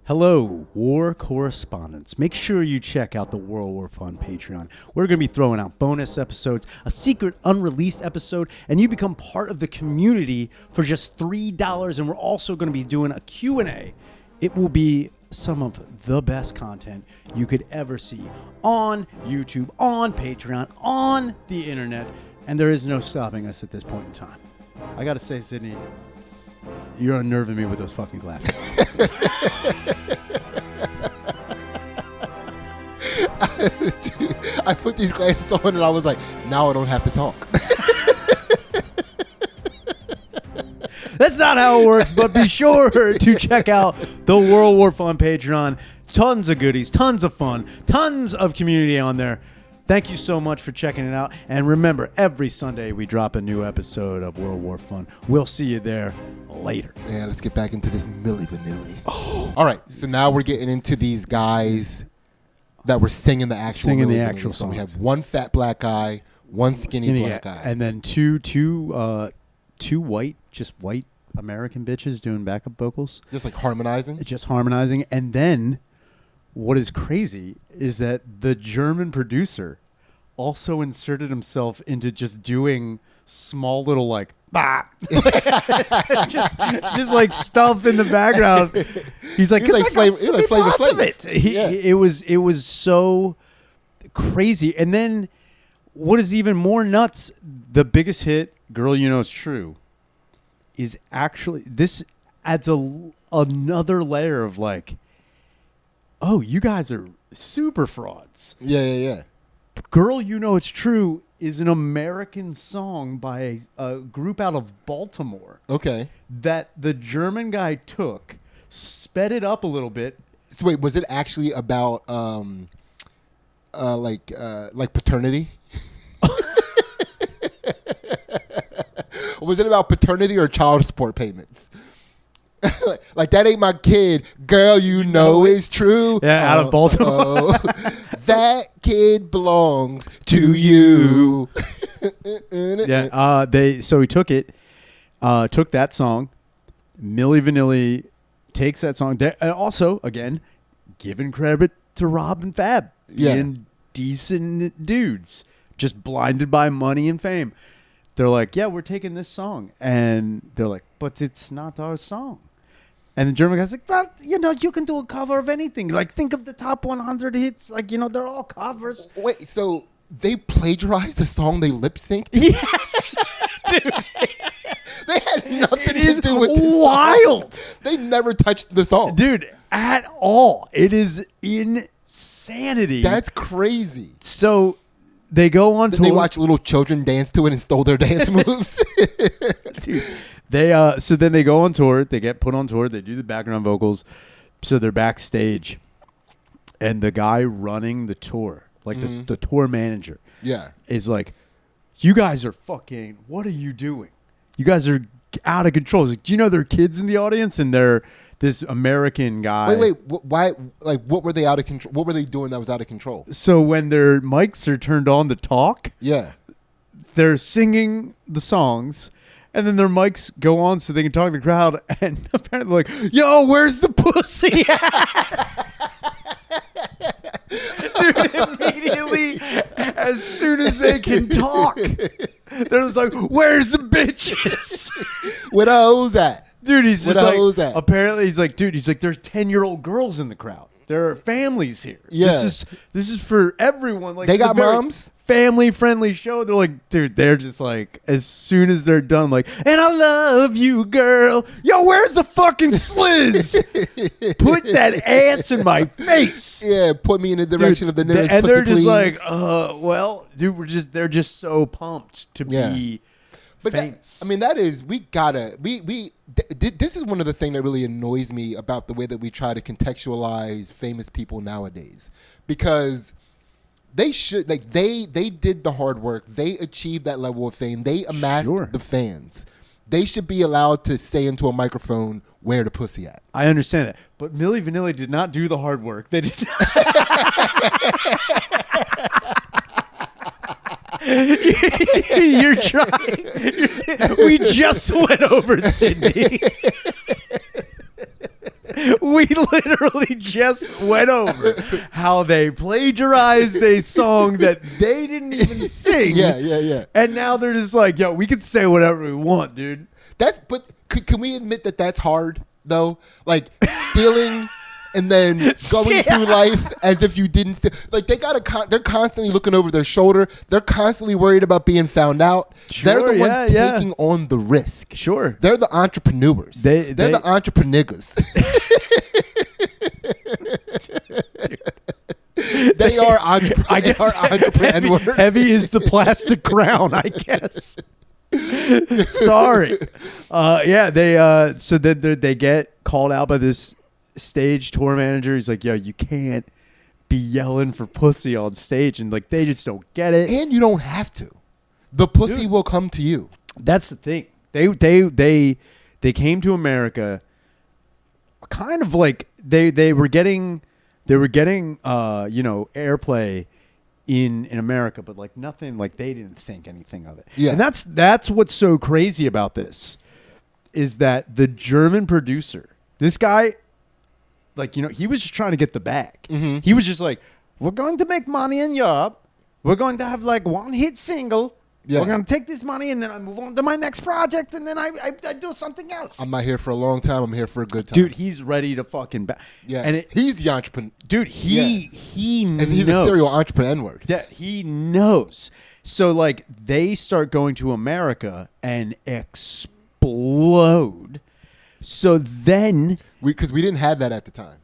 Speaker 1: Hello, war correspondents. Make sure you check out the World War Fun Patreon. We're going to be throwing out bonus episodes, a secret unreleased episode, and you become part of the community for just $3. And we're also going to be doing a Q&A. It will be some of the best content you could ever see on YouTube, on Patreon, on the internet, and there is no stopping us at this point in time. I got to say, Sidney, you're unnerving me with those fucking glasses.
Speaker 2: Dude, I put these glasses on and I was like, now I don't have to talk.
Speaker 1: That's not how it works, but be sure to check out the World War Fun Patreon. Tons of goodies, tons of fun, tons of community on there. Thank you so much for checking it out. And remember, every Sunday we drop a new episode of World War Fun. We'll see you there later.
Speaker 2: Yeah, let's get back into this Milli Vanilli. Oh. All right, so now we're getting into these guys that were singing the actual
Speaker 1: songs.
Speaker 2: So we have one fat black guy, one skinny black guy.
Speaker 1: And then two white American bitches doing backup vocals.
Speaker 2: Just like harmonizing?
Speaker 1: Just harmonizing. And then what is crazy is that the German producer also inserted himself into just doing small little like bah, just like stuff in the background. He's like
Speaker 2: Flavor Flav.
Speaker 1: It was so crazy. And then what is even more nuts, the biggest hit, Girl You Know It's True, is actually, this adds another layer of like, oh, you guys are super frauds.
Speaker 2: Yeah.
Speaker 1: Girl You Know It's True is an American song by a group out of Baltimore.
Speaker 2: Okay.
Speaker 1: That the German guy took, sped it up a little bit.
Speaker 2: So wait, was it actually about like paternity? Was it about paternity or child support payments? Like that ain't my kid. Girl, you know it's true.
Speaker 1: Yeah, out of Baltimore.
Speaker 2: That kid belongs to you.
Speaker 1: Yeah. So he took it, took that song. Milli Vanilli takes that song. And also, again, giving credit to Rob and Fab being decent dudes, just blinded by money and fame. They're like, yeah, we're taking this song. And they're like, but it's not our song. And the German guy's like, well, you can do a cover of anything. Like, think of the top 100 hits. Like, they're all covers.
Speaker 2: Wait, so they plagiarized the song they lip synced?
Speaker 1: Yes. Dude.
Speaker 2: They had nothing to do with this
Speaker 1: wild.
Speaker 2: Song. They never touched the song.
Speaker 1: Dude, at all. It is insanity.
Speaker 2: That's crazy.
Speaker 1: So they go on tour.
Speaker 2: They watch little children dance to it and stole their dance moves.
Speaker 1: Dude, so then they go on tour. They get put on tour. They do the background vocals. So they're backstage. And the guy running the tour, like the tour manager, is like, you guys are fucking, what are you doing? You guys are out of control. He's like, do you know there are kids in the audience? And they're this American guy.
Speaker 2: Wait, why? Like, what were they out of control? What were they doing that was out of control?
Speaker 1: So when their mics are turned on to talk, they're singing the songs, and then their mics go on so they can talk to the crowd. And apparently, like, yo, where's the pussy? Dude, immediately, as soon as they can talk, they're just like, where's the bitches?
Speaker 2: Where the hoes at?
Speaker 1: Dude, he's just like, apparently he's like, there's 10-year-old girls in the crowd. There are families here.
Speaker 2: Yeah.
Speaker 1: This is for everyone. Like,
Speaker 2: they got moms?
Speaker 1: Family-friendly show. They're like, dude, they're just like, as soon as they're done, like, and I love you, girl. Yo, where's the fucking sliz? Put that ass in my face.
Speaker 2: Yeah, put me in the direction of the nearest
Speaker 1: and
Speaker 2: pussy,
Speaker 1: they're just
Speaker 2: please.
Speaker 1: like, well, dude, they're just so pumped to be famous.
Speaker 2: That is, this is one of the things that really annoys me about the way that we try to contextualize famous people nowadays, because they should, like, they did the hard work. They achieved that level of fame. They amassed the fans. They should be allowed to say into a microphone where the pussy at.
Speaker 1: I understand that. But Milli Vanilli did not do the hard work. They did not. You're trying. We just went over Sidney. We literally just went over how they plagiarized a song that they didn't even sing.
Speaker 2: Yeah.
Speaker 1: And now they're just like, yo, we can say whatever we want, dude.
Speaker 2: But can we admit that that's hard, though? Like, stealing and then going through life as if you didn't steal. Like, they're constantly looking over their shoulder. They're constantly worried about being found out. They're the ones taking on the risk.
Speaker 1: Sure.
Speaker 2: They're the entrepreneurs. They're the entrepreneurs. They are entrepreneurs.
Speaker 1: Heavy is the plastic crown, I guess. Sorry. They get called out by this stage tour manager. He's like, yo, you can't be yelling for pussy on stage. And like, they just don't get it.
Speaker 2: And you don't have to. The pussy will come to you.
Speaker 1: That's the thing. They came to America kind of like they were getting airplay in America, but like nothing, like they didn't think anything of it.
Speaker 2: Yeah.
Speaker 1: And that's what's so crazy about this is that the German producer, this guy, like, he was just trying to get the bag. Mm-hmm. He was just like, we're going to make money in Europe. We're going to have like one hit single
Speaker 2: Yeah.
Speaker 1: We're going to take this money and then I move on to my next project and then I do something else.
Speaker 2: I'm not here for a long time. I'm here for a good time.
Speaker 1: Dude, he's ready to fucking...
Speaker 2: Yeah.
Speaker 1: And
Speaker 2: he's the entrepreneur.
Speaker 1: Dude, he knows.
Speaker 2: He's a serial entrepreneur.
Speaker 1: Yeah, he knows. So, like, they start going to America and explode. So then...
Speaker 2: Because we didn't have that at the time.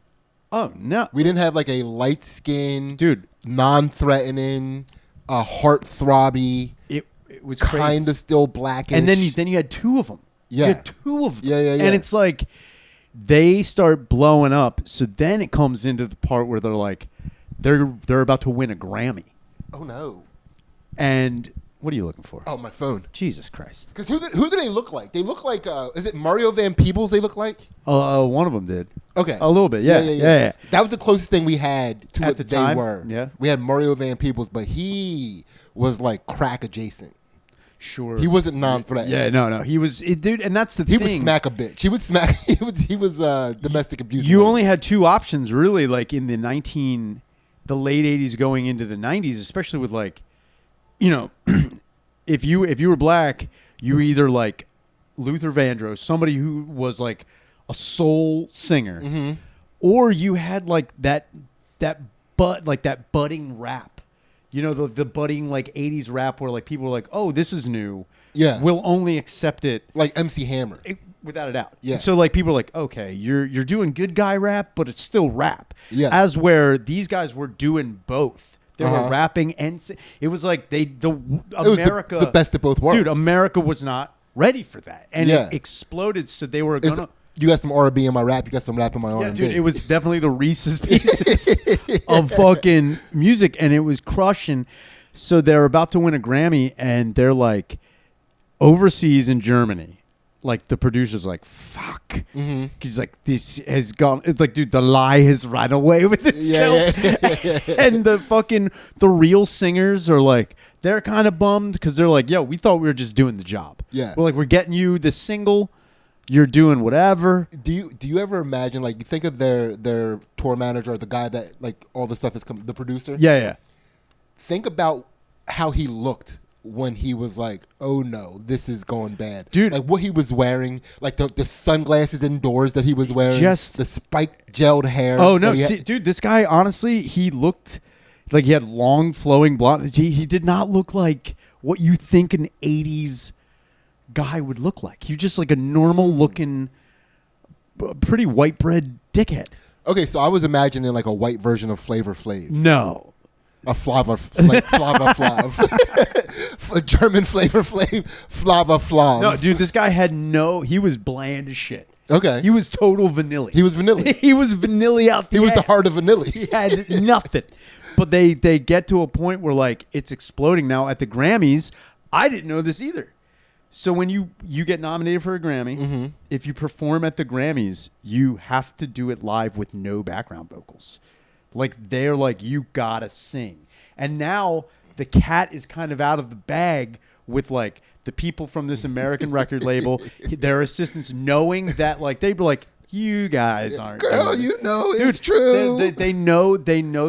Speaker 1: Oh, no.
Speaker 2: We didn't have, like, a light-skinned,
Speaker 1: dude,
Speaker 2: non-threatening, heart-throbby...
Speaker 1: It was
Speaker 2: kind of still blackish.
Speaker 1: And then you had two of them.
Speaker 2: Yeah.
Speaker 1: You had two of them.
Speaker 2: Yeah.
Speaker 1: And it's like they start blowing up. So then it comes into the part where they're like they're about to win a Grammy.
Speaker 2: Oh no.
Speaker 1: And what are you looking for?
Speaker 2: Oh, my phone.
Speaker 1: Jesus Christ.
Speaker 2: Because who do they look like? They look like is it Mario Van Peebles they look like?
Speaker 1: One of them did.
Speaker 2: Okay.
Speaker 1: A little bit. Yeah.
Speaker 2: That was the closest thing we had to
Speaker 1: at
Speaker 2: what
Speaker 1: the
Speaker 2: they
Speaker 1: time,
Speaker 2: were.
Speaker 1: Yeah.
Speaker 2: We had Mario Van Peebles, but he was like crack adjacent.
Speaker 1: Sure.
Speaker 2: He wasn't non-threatening.
Speaker 1: Yeah, no. He was, dude, and that's the thing.
Speaker 2: He would smack a bitch. He would smack. He was domestic abuse.
Speaker 1: You only had two options, really, like in the late '80s, going into the '90s, especially with like, if you were black, you were either like Luther Vandross, somebody who was like a soul singer,
Speaker 2: mm-hmm.
Speaker 1: or you had like that budding rap. The budding like 80s rap where like people were like, oh, this is new.
Speaker 2: Yeah.
Speaker 1: We'll only accept it.
Speaker 2: Like MC Hammer.
Speaker 1: Without a doubt.
Speaker 2: Yeah.
Speaker 1: So like people are like, okay, you're doing good guy rap, but it's still rap.
Speaker 2: Yeah.
Speaker 1: As where these guys were doing both. They
Speaker 2: Uh-huh.
Speaker 1: were rapping and it was like America.
Speaker 2: It was the best of both worlds.
Speaker 1: Dude, America was not ready for that. And
Speaker 2: Yeah.
Speaker 1: it exploded, so they were going to...
Speaker 2: You got some R&B in my rap. You got some rap in my
Speaker 1: Yeah,
Speaker 2: R&B.
Speaker 1: dude, it was definitely the Reese's Pieces of fucking music, and it was crushing. So they're about to win a Grammy, and they're like overseas in Germany. Like the producer's like, fuck.
Speaker 2: Mm-hmm.
Speaker 1: He's like, this has gone. It's like, dude, the lie has run away with itself. Yeah. And the real singers are like, they're kind of bummed because they're like, yo, we thought we were just doing the job.
Speaker 2: Yeah.
Speaker 1: We're like, we're getting you the single. You're doing whatever.
Speaker 2: Do you ever imagine, like, you think of their tour manager or the guy that, like, all the stuff is the producer?
Speaker 1: Yeah.
Speaker 2: Think about how he looked when he was like, oh no, this is going bad.
Speaker 1: Dude.
Speaker 2: Like what he was wearing, like the sunglasses indoors that he was wearing.
Speaker 1: Just
Speaker 2: the spiked gelled hair.
Speaker 1: Oh no, dude, this guy, honestly, he looked like he had long flowing blonde. He did not look like what you think an 80s guy would look like. He was just like a normal looking, pretty white bread dickhead.
Speaker 2: Okay, so I was imagining like a white version of Flavor Flav.
Speaker 1: No.
Speaker 2: A Flava Flav. A German Flavor Flav. Flava Flav.
Speaker 1: No, dude, this guy had he was bland as shit.
Speaker 2: Okay.
Speaker 1: He was total vanilla.
Speaker 2: He was vanilla.
Speaker 1: He was vanilla out there.
Speaker 2: He was the heart of vanilla.
Speaker 1: He had nothing. But they get to a point where like it's exploding now at the Grammys. I didn't know this either. So when you get nominated for a Grammy,
Speaker 2: mm-hmm.
Speaker 1: if you perform at the Grammys, you have to do it live with no background vocals. Like they're like, you gotta sing. And now the cat is kind of out of the bag with like the people from this American record label, their assistants, knowing that like they'd be like, you guys aren't.
Speaker 2: Girl, you know it's true.
Speaker 1: They know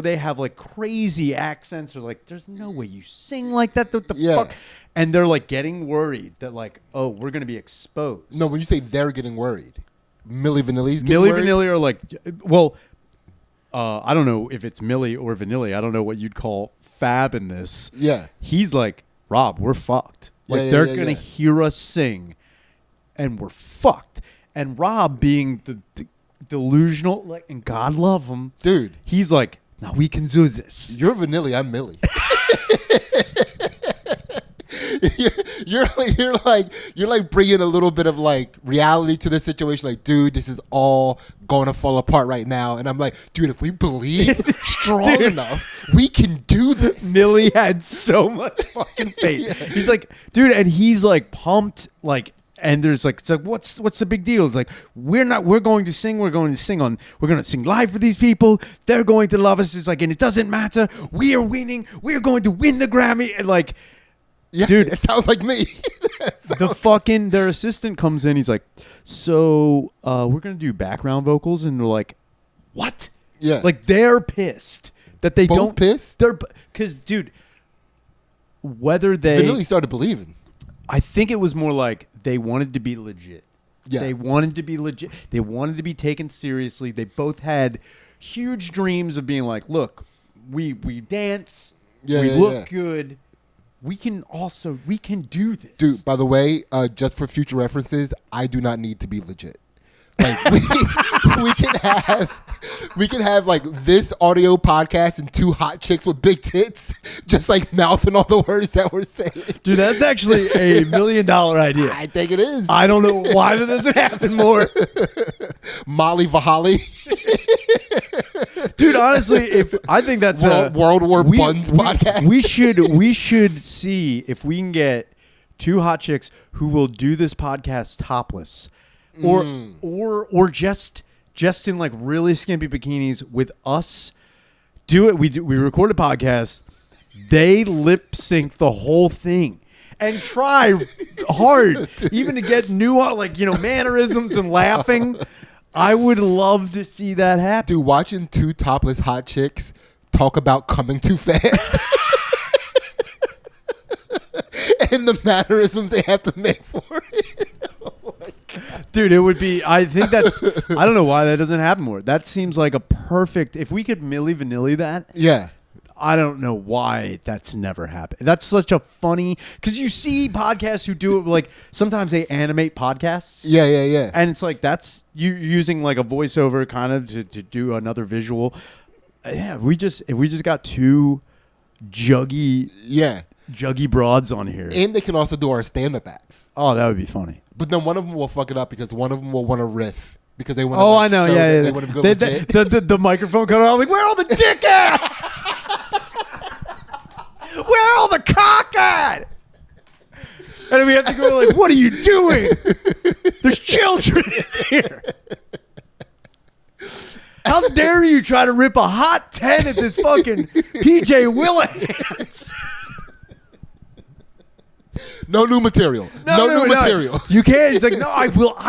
Speaker 1: they have like crazy accents. They're like, there's no way you sing like that. What the fuck? And they're like getting worried that like, oh, we're gonna be exposed.
Speaker 2: No, when you say they're getting worried, Milli Vanilli's getting worried?
Speaker 1: Milli Vanilli are like, well, I don't know if it's Milli or Vanilli. I don't know what you'd call Fab in this.
Speaker 2: Yeah.
Speaker 1: He's like, Rob, we're fucked. Like they're going to hear us sing and we're fucked. And Rob being the delusional, like, and God love him.
Speaker 2: Dude.
Speaker 1: He's like, no, we can do this.
Speaker 2: You're Vanilli, I'm Milli. You're like bringing a little bit of like reality to this situation. Like, dude, this is all going to fall apart right now. And I'm like, dude, if we believe strong enough, we can do this.
Speaker 1: Milli had so much fucking faith. Yeah. He's like, dude, and he's like pumped, like. And there's like, it's like, what's the big deal? It's like, we're going to sing live for these people. They're going to love us. It's like, and it doesn't matter. We are winning. We're going to win the Grammy. And like,
Speaker 2: yeah,
Speaker 1: dude,
Speaker 2: it sounds like me.
Speaker 1: Their assistant comes in. He's like, so we're going to do background vocals. And they're like, what?
Speaker 2: Yeah.
Speaker 1: Like they're pissed that they
Speaker 2: Both
Speaker 1: don't.
Speaker 2: Pissed?
Speaker 1: They're, because dude, whether they
Speaker 2: Vanilli started believing.
Speaker 1: I think it was more like they wanted to be legit.
Speaker 2: Yeah.
Speaker 1: They wanted to be legit. They wanted to be taken seriously. They both had huge dreams of being like, look, we dance, we look good. We can do this.
Speaker 2: Dude, by the way, just for future references, I do not need to be legit. Like we can have like this audio podcast and two hot chicks with big tits just like mouthing all the words that we're saying.
Speaker 1: Dude, that's actually $1 million idea.
Speaker 2: I think it is.
Speaker 1: I don't know why that doesn't happen more.
Speaker 2: Molly Vahali.
Speaker 1: Dude, honestly, I think that's
Speaker 2: World War Buns podcast.
Speaker 1: We should see if we can get two hot chicks who will do this podcast topless. Or just in like really skimpy bikinis with us. Do it. We record a podcast. They lip sync the whole thing and try hard, even to get new mannerisms and laughing. I would love to see that happen.
Speaker 2: Dude, watching two topless hot chicks talk about coming too fast. And the mannerisms they have to make for it.
Speaker 1: Dude, it would be. I think that's. I don't know why that doesn't happen more. That seems like a perfect. If we could Milli Vanilli that.
Speaker 2: Yeah.
Speaker 1: I don't know why that's never happened. That's such a funny. Because you see podcasts who do it like sometimes they animate podcasts.
Speaker 2: Yeah.
Speaker 1: And it's like that's you using like a voiceover kind of to do another visual. Yeah, if we just got two juggy broads on here.
Speaker 2: And they can also do our stand-up acts.
Speaker 1: Oh, that would be funny.
Speaker 2: But then one of them will fuck it up because one of them will want to riff because they want.
Speaker 1: Oh, I know. Yeah.
Speaker 2: They want to go legit.
Speaker 1: The microphone cut out. Like, where all the dick at? Where all the cock at? And then we have to go like, what are you doing? There's children in here. How dare you try to rip a hot 10 at this fucking PJ Willahans?
Speaker 2: No new material. No new material.
Speaker 1: You can't. He's like, no, I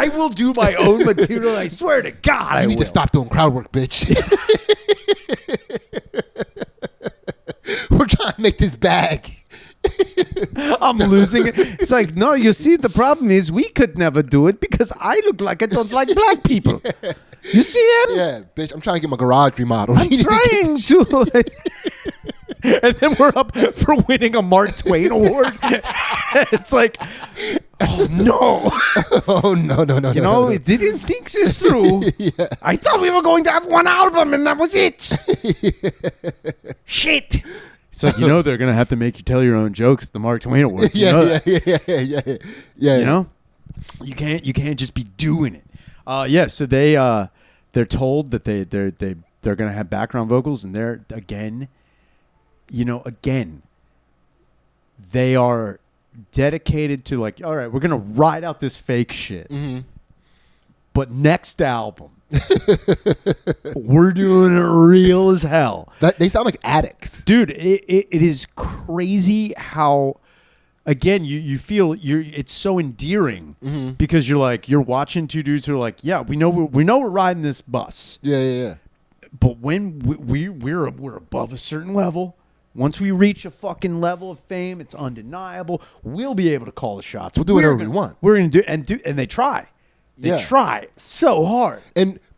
Speaker 1: will do my own material. I swear to God,
Speaker 2: I need to stop doing crowd work, bitch. We're trying to make this bag.
Speaker 1: I'm losing it. It's like, no, you see, the problem is we could never do it because I look like I don't like black people. You see him?
Speaker 2: Yeah, bitch. I'm trying to get my garage remodeled.
Speaker 1: I'm trying to. And then we're up for winning a Mark Twain award. It's like, oh no.
Speaker 2: Oh no.
Speaker 1: You know, it didn't think this through. Yeah. I thought we were going to have one album and that was it. Shit. It's like, you know, they're going to have to make you tell your own jokes at the Mark Twain Awards.
Speaker 2: Yeah.
Speaker 1: You know? You can't just be doing it. So they're told that they're going to have background vocals, and they're again, they are dedicated to like, all right, we're going to ride out this fake shit. Mm-hmm. But next album, we're doing it real as hell.
Speaker 2: They sound like addicts.
Speaker 1: Dude, it is crazy how, again, you feel it's so endearing because you're watching two dudes who are like, yeah, we know we're riding this bus.
Speaker 2: Yeah.
Speaker 1: But when we're above a certain level, once we reach a fucking level of fame, it's undeniable. We'll be able to call the shots.
Speaker 2: We'll do whatever we want.
Speaker 1: We're gonna do and they try. They try so hard.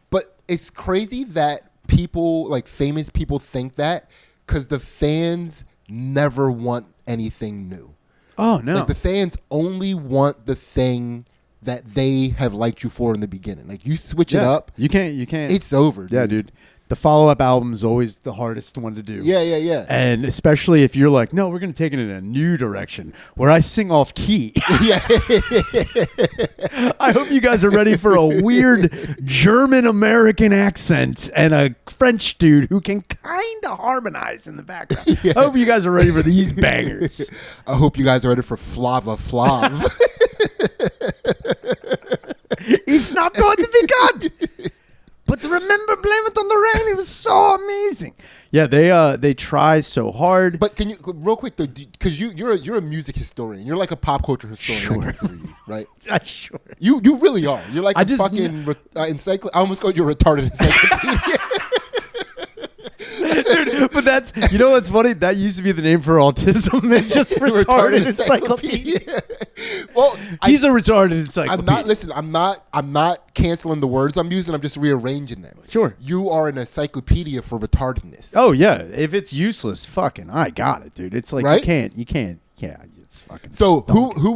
Speaker 2: But it's crazy that people, like famous people, think that because the fans never want anything new.
Speaker 1: Oh no!
Speaker 2: Like the fans only want the thing that they have liked you for in the beginning. Like you switch it up,
Speaker 1: you can't.
Speaker 2: It's over. Dude.
Speaker 1: Yeah, dude. The follow-up album is always the hardest one to do.
Speaker 2: Yeah.
Speaker 1: And especially if you're like, no, we're going to take it in a new direction where I sing off key.
Speaker 2: Yeah.
Speaker 1: I hope you guys are ready for a weird German-American accent and a French dude who can kind of harmonize in the background. Yeah. I hope you guys are ready for these bangers.
Speaker 2: I hope you guys are ready for Flava Flav.
Speaker 1: It's not going to be good. But remember, Blame It on the Rain. It was so amazing. Yeah, they try so hard.
Speaker 2: But can you real quick though, because you're a music historian. You're like a pop culture historian.
Speaker 1: Sure.
Speaker 2: I consider you, right?
Speaker 1: Sure.
Speaker 2: You really are. You're like a fucking encyclopedia. I almost called you a retarded encyclopedia.
Speaker 1: Dude, but You know what's funny? That used to be the name for autism. It's just retarded encyclopedia.
Speaker 2: Well,
Speaker 1: he's a retarded encyclopedia.
Speaker 2: I'm not canceling the words I'm using. I'm just rearranging them.
Speaker 1: Sure.
Speaker 2: You are an encyclopedia for retardedness.
Speaker 1: Oh yeah. If it's useless, fucking, I got it, dude. It's like,
Speaker 2: right?
Speaker 1: you can't. Yeah, it's fucking.
Speaker 2: So who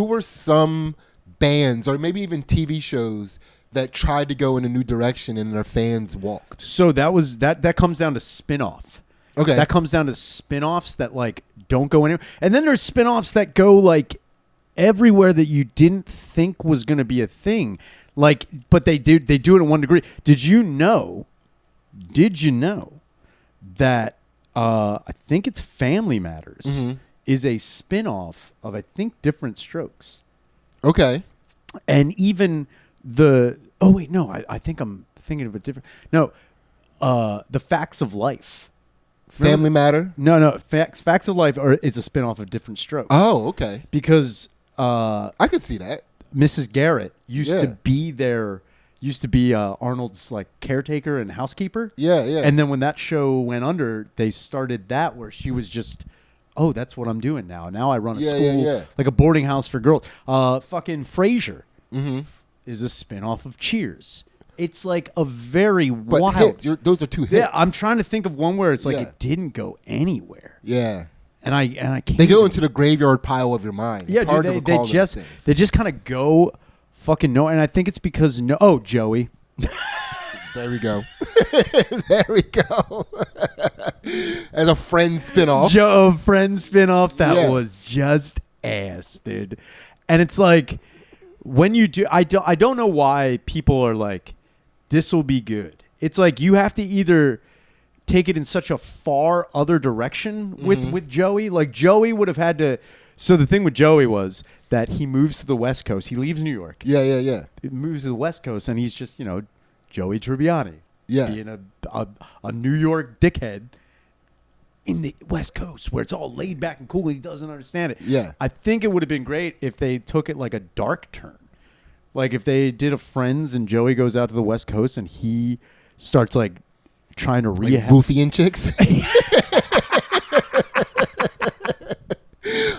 Speaker 2: were some bands or maybe even TV shows that tried to go in a new direction and their fans walked?
Speaker 1: So that comes down to spin-off.
Speaker 2: Okay.
Speaker 1: That comes down to spin-offs that like don't go anywhere. And then there's spin-offs that go like everywhere that you didn't think was going to be a thing. Like, but they do it in one degree. Did you know that I think it's Family Matters is a spin-off of, I think, Different Strokes.
Speaker 2: Okay.
Speaker 1: And even I think I'm thinking of a different. No, The Facts of Life.
Speaker 2: Family Matter?
Speaker 1: No. Facts of Life is a spinoff of Different Strokes.
Speaker 2: Oh, okay.
Speaker 1: Because
Speaker 2: I could see that.
Speaker 1: Mrs. Garrett used to be Arnold's like caretaker and housekeeper.
Speaker 2: Yeah, yeah.
Speaker 1: And then when that show went under, they started that where she was just, oh, that's what I'm doing now. Now I run a school, like a boarding house for girls. Fucking Frasier is a spinoff of Cheers. It's like a very wild.
Speaker 2: Hits. Those are two hits.
Speaker 1: Yeah, I'm trying to think of one where it's like it didn't go anywhere.
Speaker 2: Yeah.
Speaker 1: And I can't.
Speaker 2: They go into the graveyard pile of your mind.
Speaker 1: Yeah,
Speaker 2: it's hard
Speaker 1: dude,
Speaker 2: to recall
Speaker 1: they just kind of go fucking no. And I think it's because Joey.
Speaker 2: There we go. There we go. As a Friends spinoff.
Speaker 1: Friends spinoff that was just ass, dude. And it's like when you do, I don't know why people are like, this will be good. It's like you have to either take it in such a far other direction with Joey. Like Joey would have had to. So the thing with Joey was that he moves to the West Coast. He leaves New York.
Speaker 2: Yeah.
Speaker 1: He moves to the West Coast, and he's just Joey Tribbiani.
Speaker 2: Yeah.
Speaker 1: Being a New York dickhead in the West Coast where it's all laid back and cool and he doesn't understand it.
Speaker 2: Yeah.
Speaker 1: I think it would have been great if they took it like a dark turn. Like if they did a Friends and Joey goes out to the West Coast and he starts like trying to rehab.
Speaker 2: Like roofing chicks?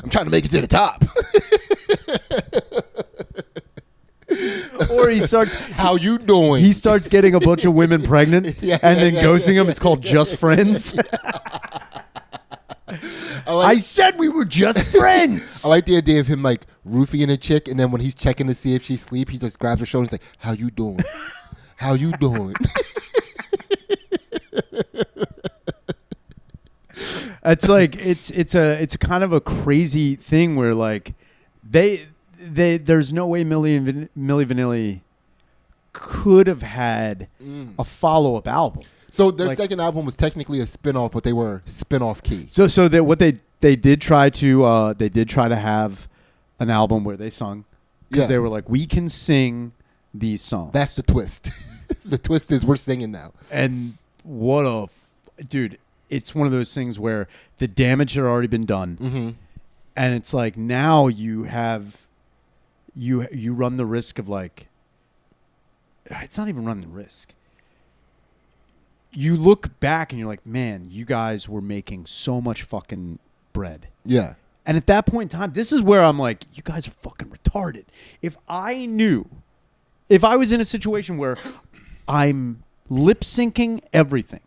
Speaker 2: I'm trying to make it to the top.
Speaker 1: Or he starts.
Speaker 2: How you doing?
Speaker 1: He starts getting a bunch of women pregnant and then ghosting them. It's called Just Friends. I said we were just friends.
Speaker 2: I like the idea of him like roofing a chick, and then when he's checking to see if she's asleep, he just grabs her shoulder and is like, "How you doing? How you doing?"
Speaker 1: It's like it's kind of a crazy thing where like there's no way Milli Vanilli could have had a follow-up album.
Speaker 2: So their second album was technically a spin-off, but they were spin-off key.
Speaker 1: So that what they did try to have an album where they sung because they were like, we can sing these songs.
Speaker 2: That's the twist. The twist is we're singing now.
Speaker 1: And what dude, it's one of those things where the damage had already been done, and it's like now you have you run the risk of like, it's not even running the risk. You look back and you're like, man, you guys were making so much fucking bread.
Speaker 2: Yeah.
Speaker 1: And at that point in time, this is where I'm like, you guys are fucking retarded. If I was in a situation where I'm lip syncing everything,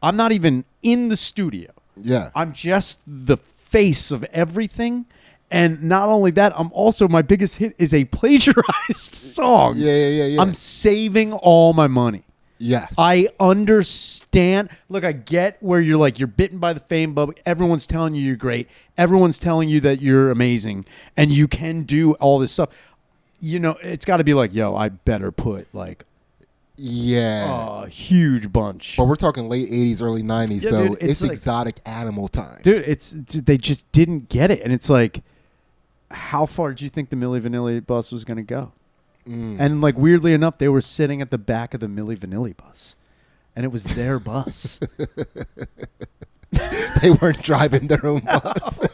Speaker 1: I'm not even in the studio.
Speaker 2: Yeah.
Speaker 1: I'm just the face of everything. And not only that, my biggest hit is a plagiarized song.
Speaker 2: Yeah.
Speaker 1: I'm saving all my money.
Speaker 2: Yes.
Speaker 1: I understand. Look, I get where you're like, you're bitten by the fame bubble. Everyone's telling you you're great. Everyone's telling you that you're amazing and you can do all this stuff. It's got to be like, yo, I better put like a huge bunch.
Speaker 2: But we're talking late 80s, early 90s,
Speaker 1: yeah,
Speaker 2: so
Speaker 1: dude,
Speaker 2: it's
Speaker 1: like,
Speaker 2: exotic animal time.
Speaker 1: Dude, they just didn't get it. And it's like, how far did you think the Milli Vanilli bus was going to go? And like weirdly enough, they were sitting at the back of the Milli Vanilli bus, and it was their bus.
Speaker 2: They weren't driving their own bus,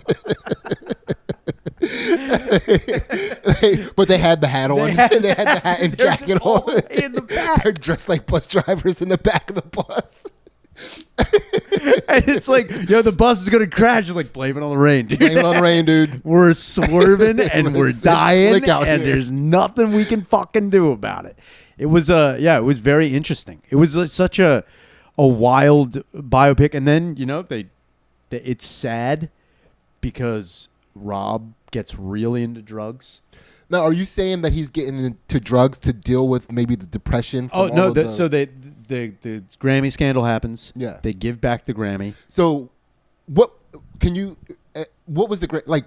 Speaker 2: but they had the hat on. They had the hat and jacket on.
Speaker 1: In the back,
Speaker 2: they're dressed like bus drivers in the back of the bus.
Speaker 1: And It's like, the bus is gonna crash. It's like, blame it on the rain, dude.
Speaker 2: Blame it on the rain, dude.
Speaker 1: We're swerving and we're dying, and
Speaker 2: here.
Speaker 1: there's nothing we can fucking do about it. It was it was very interesting. It was such a wild biopic, and then it's sad because Rob gets really into drugs.
Speaker 2: Now, are you saying that he's getting into drugs to deal with maybe the depression?
Speaker 1: So the Grammy scandal happens.
Speaker 2: Yeah,
Speaker 1: they give back the Grammy.
Speaker 2: So, what was the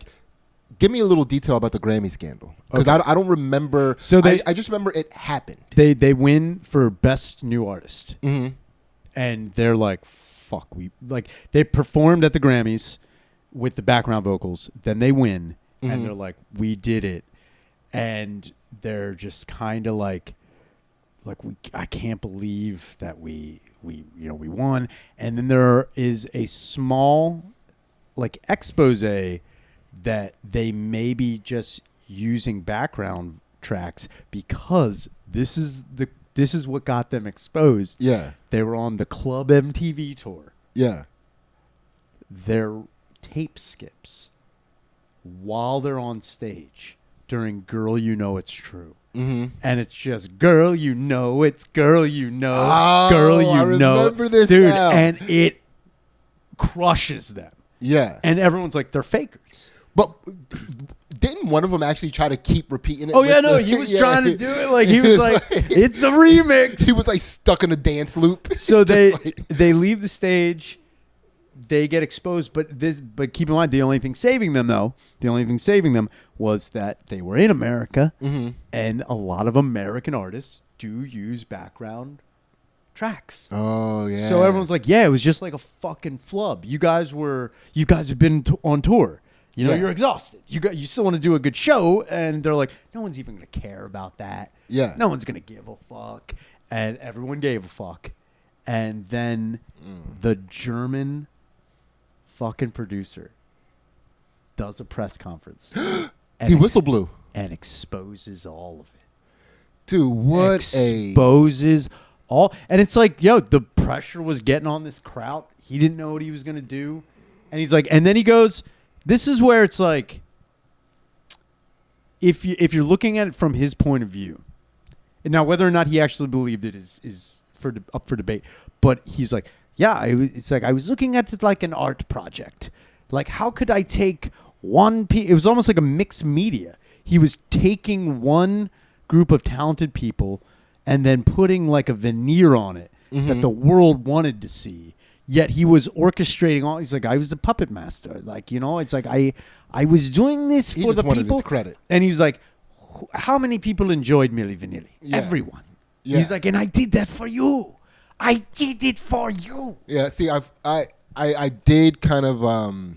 Speaker 2: give me a little detail about the Grammy scandal, because I don't remember. So I just remember it happened.
Speaker 1: They win for Best New Artist, and they're like, "Fuck, they performed at the Grammys with the background vocals. Then they win, and they're like, "We did it." And they're just kind of like I can't believe that we won. And then there is a small expose that they may be just using background tracks because this is what got them exposed.
Speaker 2: Yeah,
Speaker 1: they were on the Club MTV tour.
Speaker 2: Yeah,
Speaker 1: their tape skips while they're on stage during Girl You Know It's True. And it's just Girl You Know It's Girl You Know Girl You
Speaker 2: I
Speaker 1: Know
Speaker 2: remember this
Speaker 1: dude
Speaker 2: now.
Speaker 1: And it crushes them.
Speaker 2: Yeah,
Speaker 1: and everyone's like, they're fakers.
Speaker 2: But didn't one of them actually try to keep repeating it?
Speaker 1: Oh yeah, no, he was trying to do it he was like it's a remix.
Speaker 2: He was stuck in a dance loop.
Speaker 1: So they leave the stage. They get exposed, but keep in mind, the only thing saving them was that they were in America, and a lot of American artists do use background tracks.
Speaker 2: Oh yeah.
Speaker 1: So everyone's like, yeah, it was just like a fucking flub. You guys have been on tour. You're exhausted. You still want to do a good show, and they're like, no one's even gonna care about that.
Speaker 2: Yeah.
Speaker 1: No one's gonna give a fuck, and everyone gave a fuck, and then the German fucking producer does a press conference.
Speaker 2: He whistle blew
Speaker 1: and exposes all of it.
Speaker 2: Dude, what
Speaker 1: exposes all, and it's like, the pressure was getting on this crowd. He didn't know what he was gonna do, and he's like, and then he goes, this is where it's like, if you're looking at it from his point of view, and now whether or not he actually believed it is up for debate, but he's like, yeah, it's like I was looking at it like an art project. Like, how could I take one piece? It was almost like a mixed media. He was taking one group of talented people and then putting like a veneer on it that the world wanted to see. Yet he was orchestrating all. He's like, I was the puppet master. It's like I was doing this for the people.
Speaker 2: His credit.
Speaker 1: And he was like, how many people enjoyed Milli Vanilli? Yeah. Everyone. Yeah. He's like, and I did that for you. I did it for you.
Speaker 2: Yeah, see, I did kind of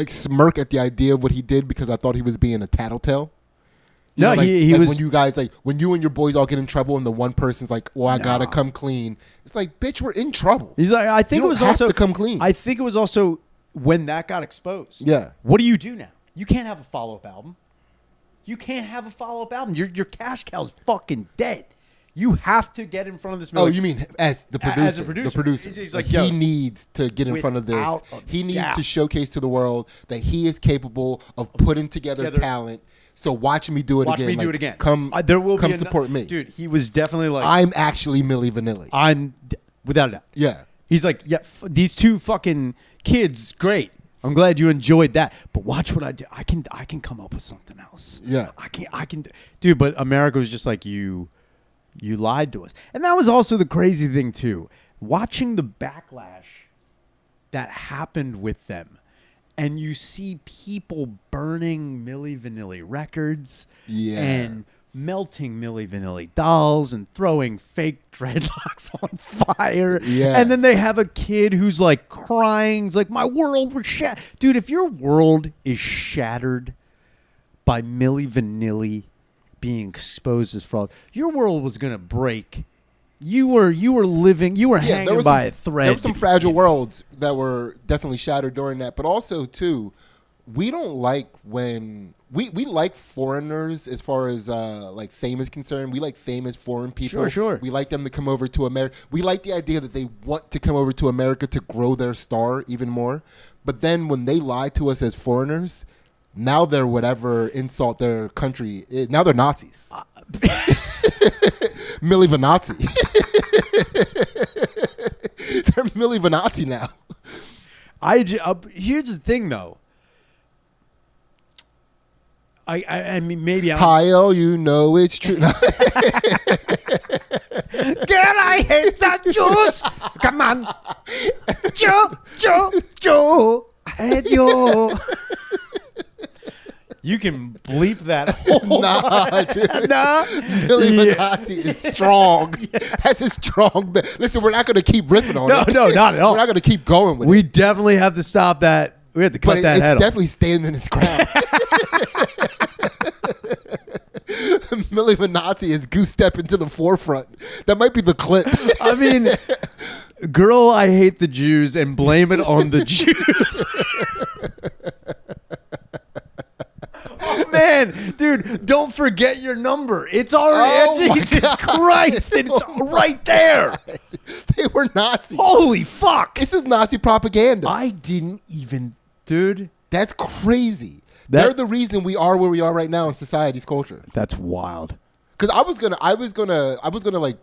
Speaker 2: smirk at the idea of what he did because I thought he was being a tattletale. He was when you guys when you and your boys all get in trouble and the one person's like, "Well, I gotta come clean." It's like, bitch, we're in trouble.
Speaker 1: He's like, I think
Speaker 2: you
Speaker 1: it was
Speaker 2: have
Speaker 1: also
Speaker 2: to come clean.
Speaker 1: I think it was also when that got exposed.
Speaker 2: Yeah.
Speaker 1: What do you do now? You can't have a follow-up album. You can't have a follow-up album. Your cash cow's fucking dead. You have to get in front of this.
Speaker 2: Oh, you mean as the producer?
Speaker 1: As a producer.
Speaker 2: The producer.
Speaker 1: He's like,
Speaker 2: he needs to get in front of this. He needs to showcase to the world that he is capable of putting together talent. So watch me do it again.
Speaker 1: Watch me do it again.
Speaker 2: Come support me.
Speaker 1: Dude, he was definitely like,
Speaker 2: I'm actually Milli Vanilli.
Speaker 1: Without a doubt.
Speaker 2: Yeah.
Speaker 1: He's like, yeah, these two fucking kids, great. I'm glad you enjoyed that. But watch what I do. I can come up with something else.
Speaker 2: Yeah.
Speaker 1: I can. Dude, but America was just like, you lied to us. And that was also the crazy thing, too. Watching the backlash that happened with them. And you see people burning Milli Vanilli records and melting Milli Vanilli dolls and throwing fake dreadlocks on fire.
Speaker 2: Yeah.
Speaker 1: And then they have a kid who's like crying. He's like, my world was shattered. Dude, if your world is shattered by Milli Vanilli being exposed as fraud, your world was going to break. You were hanging by a thread.
Speaker 2: There were some fragile worlds that were definitely shattered during that. But also, too, we don't like when we like foreigners as far as like fame is concerned. We like famous foreign people.
Speaker 1: Sure.
Speaker 2: We like them to come over to America. We like the idea that they want to come over to America to grow their star even more. But then when they lie to us as foreigners, now they're whatever insult their country. Now they're Nazis. Milli Vanilli. They're Milli Vanilli now.
Speaker 1: Here's the thing, though. I mean, maybe I'm...
Speaker 2: Kyle, you know it's true.
Speaker 1: Girl, I hate the Jews. Come on. Joe. I hate you. You can bleep that whole...
Speaker 2: Nah, dude.
Speaker 1: Nah.
Speaker 2: Milli Vanilli is strong. That's a strong... Listen, we're not going to keep riffing on it.
Speaker 1: No, not at all.
Speaker 2: We're not going to keep going with it.
Speaker 1: We definitely have to stop that. We have to cut that head off.
Speaker 2: It's definitely standing its ground. Milli Vanilli is goose stepping to the forefront. That might be the clip.
Speaker 1: I mean, girl, I hate the Jews and blame it on the Jews. Oh, man, dude, don't forget your number. It's already, Jesus Christ, it's right there.
Speaker 2: They were Nazis.
Speaker 1: Holy fuck.
Speaker 2: This is Nazi propaganda.
Speaker 1: I didn't even, dude.
Speaker 2: That's crazy. They're the reason we are where we are right now in society's culture.
Speaker 1: That's wild.
Speaker 2: Because I was gonna like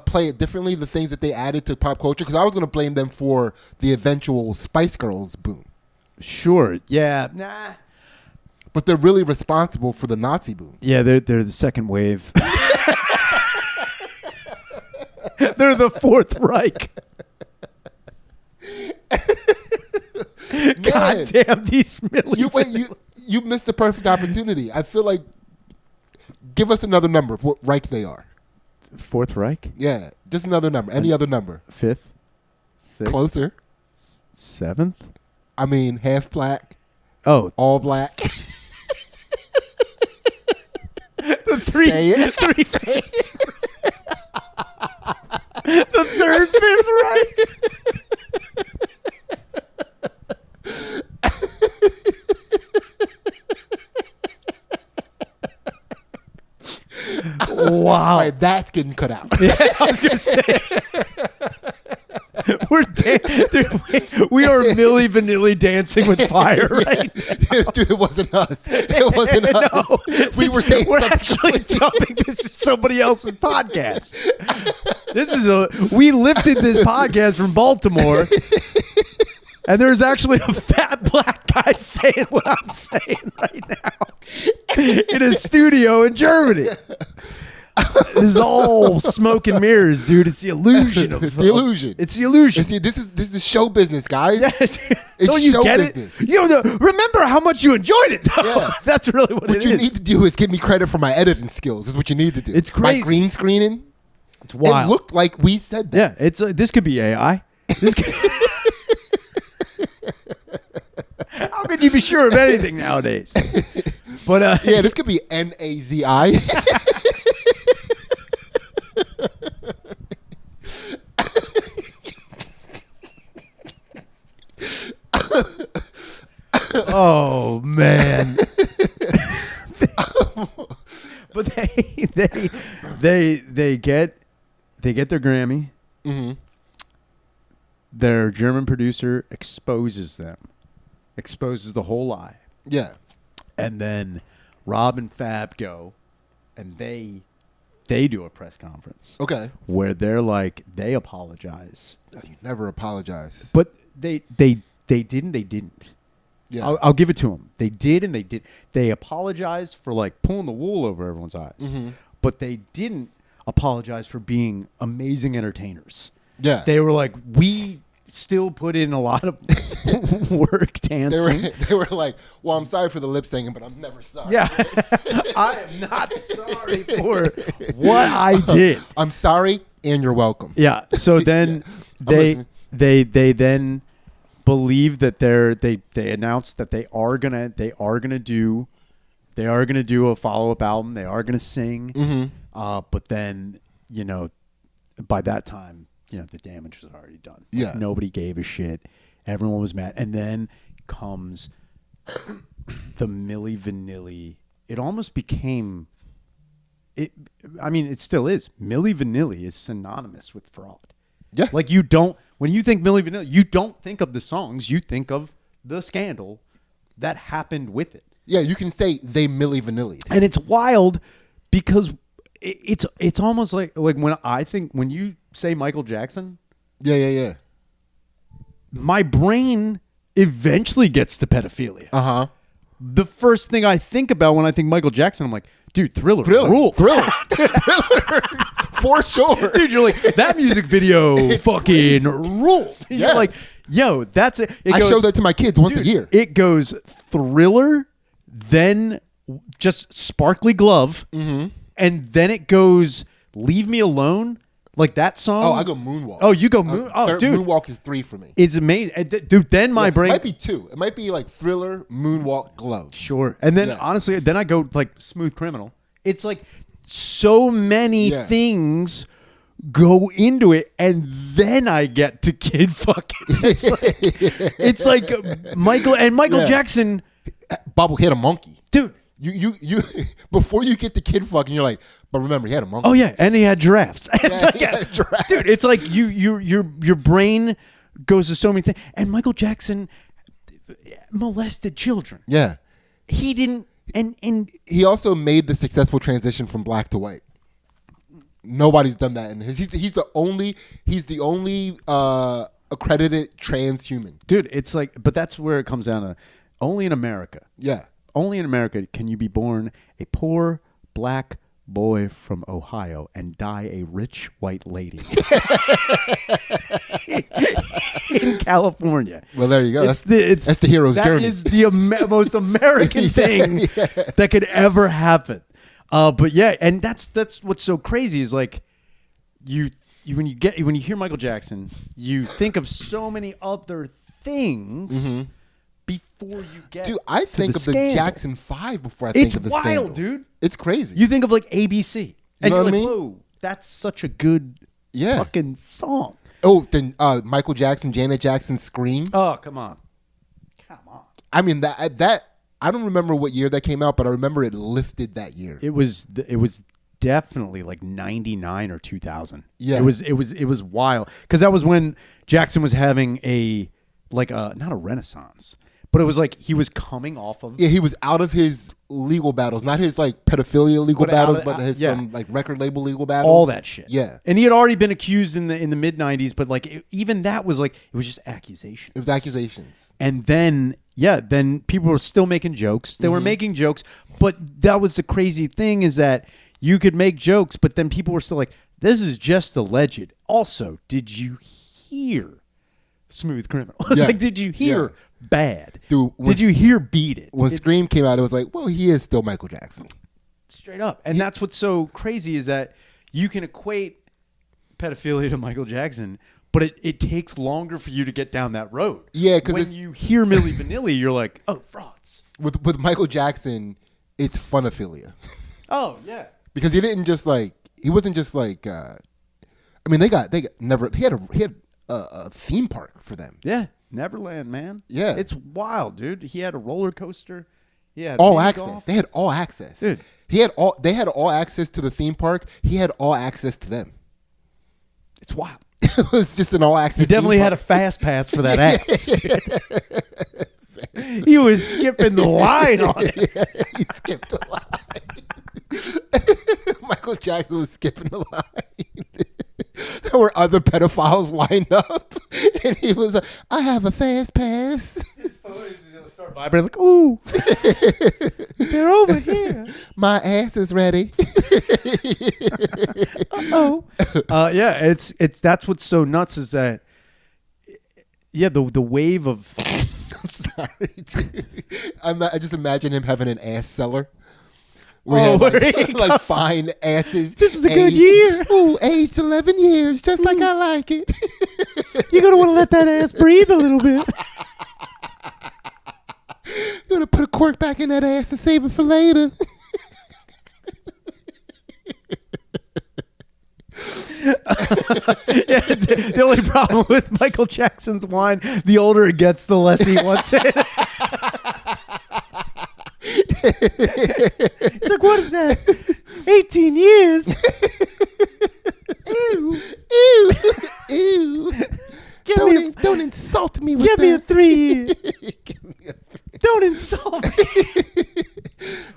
Speaker 2: play it differently. The things that they added to pop culture. Because I was gonna blame them for the eventual Spice Girls boom.
Speaker 1: Sure. Yeah. Nah.
Speaker 2: But they're really responsible for the Nazi boom.
Speaker 1: Yeah, they're the second wave. They're the Fourth Reich. God damn these
Speaker 2: you missed the perfect opportunity. I feel like give us another number of what Reich they are.
Speaker 1: Fourth Reich?
Speaker 2: Yeah, just another number. Any other number.
Speaker 1: Fifth? Sixth?
Speaker 2: Closer.
Speaker 1: Seventh?
Speaker 2: I mean, half black.
Speaker 1: Oh.
Speaker 2: All black.
Speaker 1: The three fifths. The third fifth Reich. Wow.
Speaker 2: Right, that's getting cut out.
Speaker 1: Yeah, I was going to say. We are Milli Vanilli dancing with fire, right?
Speaker 2: Dude, it wasn't us. It wasn't us.
Speaker 1: No,
Speaker 2: We're saying
Speaker 1: we're
Speaker 2: something
Speaker 1: actually dumping this is somebody else's podcast. We lifted this podcast from Baltimore, and there's actually a fat black guy saying what I'm saying right now in a studio in Germany. This is all smoke and mirrors, dude. It's the illusion of
Speaker 2: It's the illusion.
Speaker 1: It's the illusion.
Speaker 2: This is show business, guys.
Speaker 1: Yeah,
Speaker 2: it's
Speaker 1: don't you
Speaker 2: show
Speaker 1: get
Speaker 2: business.
Speaker 1: it? You don't know. Remember how much you enjoyed it, though.
Speaker 2: Yeah.
Speaker 1: That's really what
Speaker 2: you need to do is give me credit for my editing skills. Is what you need to do.
Speaker 1: It's crazy.
Speaker 2: My green screening.
Speaker 1: It's wild.
Speaker 2: It looked like we said that.
Speaker 1: Yeah, it's this could be AI. This could How can you be sure of anything nowadays? But
Speaker 2: yeah, this could be NAZI.
Speaker 1: oh man. But they get their Grammy.
Speaker 2: Mm-hmm.
Speaker 1: Their German producer exposes the whole lie.
Speaker 2: Yeah.
Speaker 1: And then Rob and Fab go, and they do a press conference.
Speaker 2: Okay.
Speaker 1: Where they're like, they apologize.
Speaker 2: You never apologize.
Speaker 1: But they didn't.
Speaker 2: Yeah.
Speaker 1: I'll give it to them. They did and they did. They apologized for like pulling the wool over everyone's eyes.
Speaker 2: Mm-hmm.
Speaker 1: But they didn't apologize for being amazing entertainers.
Speaker 2: Yeah.
Speaker 1: They were like, we still put in a lot of work dancing.
Speaker 2: They were like, well, I'm sorry for the lip singing, but I'm never sorry.
Speaker 1: Yeah. I am not sorry for what I did.
Speaker 2: I'm sorry and you're welcome.
Speaker 1: Yeah. So then they then believe that they announced that they are gonna do a follow-up album. They are gonna sing.
Speaker 2: Mm-hmm.
Speaker 1: But then, by that time, the damage was already done.
Speaker 2: Yeah.
Speaker 1: Nobody gave a shit. Everyone was mad. And then comes the Milli Vanilli, it almost became it. I mean, it still is. Milli Vanilli is synonymous with fraud.
Speaker 2: Yeah.
Speaker 1: Like you don't, when you think Milli Vanilli, you don't think of the songs, you think of the scandal that happened with it.
Speaker 2: Yeah, you can say they Milli Vanilli.
Speaker 1: And it's wild because it's almost like when you say Michael Jackson.
Speaker 2: Yeah.
Speaker 1: My brain eventually gets to pedophilia.
Speaker 2: Uh-huh.
Speaker 1: The first thing I think about when I think Michael Jackson, I'm like, dude, Thriller. Rule.
Speaker 2: Thriller. For sure.
Speaker 1: Dude, you're like, that music video fucking ruled.
Speaker 2: Yeah.
Speaker 1: You're like, yo, that's it.
Speaker 2: I show that to my kids once a year.
Speaker 1: It goes Thriller, then just Sparkly Glove, and then it goes Leave Me Alone. Like that song.
Speaker 2: Oh, I go Moonwalk.
Speaker 1: Oh, you go Moon. Dude.
Speaker 2: Moonwalk is 3 for me.
Speaker 1: It's amazing. Dude, then my brain.
Speaker 2: It might be 2. It might be like Thriller, Moonwalk, Glove.
Speaker 1: Sure. And then honestly, then I go like Smooth Criminal. It's like so many things go into it, and then I get to Kid Fucking. It's like Michael Jackson.
Speaker 2: Bobble hit a monkey.
Speaker 1: Dude.
Speaker 2: You before you get the Kid Fucking, you're like, but remember he had a monkey.
Speaker 1: Oh yeah, and he had giraffes.
Speaker 2: He had giraffes.
Speaker 1: Dude, it's like your brain goes to so many things. And Michael Jackson molested children.
Speaker 2: Yeah.
Speaker 1: He didn't and
Speaker 2: he also made the successful transition from black to white. Nobody's done that in his. He's the only accredited transhuman.
Speaker 1: Dude, it's like, but that's where it comes down to. Only in America.
Speaker 2: Yeah.
Speaker 1: Only in America can you be born a poor black boy from Ohio and die a rich white lady in California.
Speaker 2: Well, there you go. That's the hero's journey.
Speaker 1: That is the most American thing that could ever happen. But yeah, and that's what's so crazy is like when you hear Michael Jackson, you think of so many other things. Before you get
Speaker 2: I think of the Jackson 5 before I think of the scandal.
Speaker 1: It's wild, dude.
Speaker 2: It's crazy.
Speaker 1: You think of like ABC. And
Speaker 2: you're
Speaker 1: like,
Speaker 2: I mean?
Speaker 1: whoa, that's such a good fucking song.
Speaker 2: Oh, then Michael Jackson, Janet Jackson, Scream.
Speaker 1: Oh, come on.
Speaker 2: I mean, that I don't remember what year that came out, but I remember it lifted that year.
Speaker 1: It was definitely like 99 or 2000.
Speaker 2: Yeah.
Speaker 1: It was wild. Because that was when Jackson was having not a renaissance. But it was like he was coming off of...
Speaker 2: Yeah, he was out of his legal battles. Not his like pedophilia legal battles, but his some like record label legal battles.
Speaker 1: All that shit.
Speaker 2: Yeah.
Speaker 1: And he had already been accused in the mid-90s, but like even that was like... It was just accusations.
Speaker 2: It was accusations.
Speaker 1: And then people were still making jokes. They were making jokes, but that was the crazy thing is that you could make jokes, but then people were still like, this is just alleged. Also, did you hear... Smooth Criminal. It's like, did you hear Bad?
Speaker 2: Dude,
Speaker 1: did you hear Beat It?
Speaker 2: When Scream came out, it was like, well, he is still Michael Jackson.
Speaker 1: Straight up. And that's what's so crazy is that you can equate pedophilia to Michael Jackson, but it takes longer for you to get down that road.
Speaker 2: Yeah, because
Speaker 1: when you hear Milli Vanilli, you're like, oh, frauds.
Speaker 2: With Michael Jackson, it's funophilia.
Speaker 1: Oh, yeah.
Speaker 2: Because he wasn't just like, I mean, he had a theme park for them.
Speaker 1: Yeah, Neverland, man.
Speaker 2: Yeah,
Speaker 1: it's wild, dude. He had a roller coaster. Yeah,
Speaker 2: all access.
Speaker 1: Golf.
Speaker 2: They had all access,
Speaker 1: dude.
Speaker 2: They had all access to the theme park. He had all access to them.
Speaker 1: It's wild.
Speaker 2: It was just an all access.
Speaker 1: He definitely had a fast pass for that ass. He was skipping the line on it.
Speaker 2: Yeah, he skipped the line. Michael Jackson was skipping the line. There were other pedophiles lined up, and he was like, I have a fast pass.
Speaker 1: His phone is going to start vibrating like, ooh, they're over here.
Speaker 2: My ass is ready.
Speaker 1: Uh-oh. Yeah, it's that's what's so nuts is that, the wave of...
Speaker 2: I'm sorry, dude. I just imagine him having an ass cellar. Where like fine asses.
Speaker 1: This is a good year.
Speaker 2: Ooh, aged 11 years, just like I like it.
Speaker 1: You're going to want to let that ass breathe a little bit.
Speaker 2: You're going to put a cork back in that ass and save it for later.
Speaker 1: The only problem with Michael Jackson's wine, the older it gets, the less he wants it. He's like, what is that? 18 years?
Speaker 2: Ew. Don't insult me with
Speaker 1: give
Speaker 2: that.
Speaker 1: me a 3 year. Don't insult me.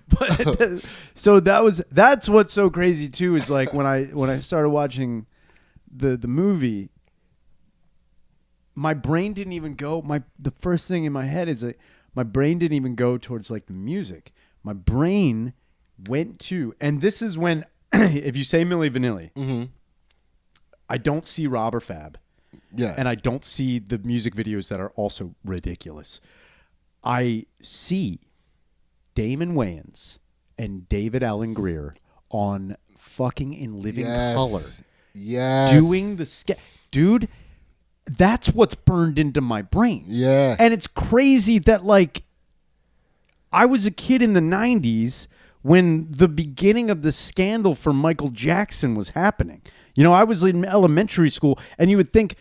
Speaker 1: But so that's what's so crazy too, is like when I started watching the movie, my brain didn't even go, the first thing in my head is like, my brain didn't even go towards like the music. My brain went to, and this is when, if you say Milli Vanilli,
Speaker 2: mm-hmm.
Speaker 1: I don't see Rob or Fab.
Speaker 2: Yeah.
Speaker 1: And I don't see the music videos that are also ridiculous. I see Damon Wayans and David Alan Grier on fucking In Living Color.
Speaker 2: Yes.
Speaker 1: Doing the dude, that's what's burned into my brain.
Speaker 2: Yeah.
Speaker 1: And it's crazy that, like, I was a kid in the 90s when the beginning of the scandal for Michael Jackson was happening. You know, I was in elementary school, and you would think,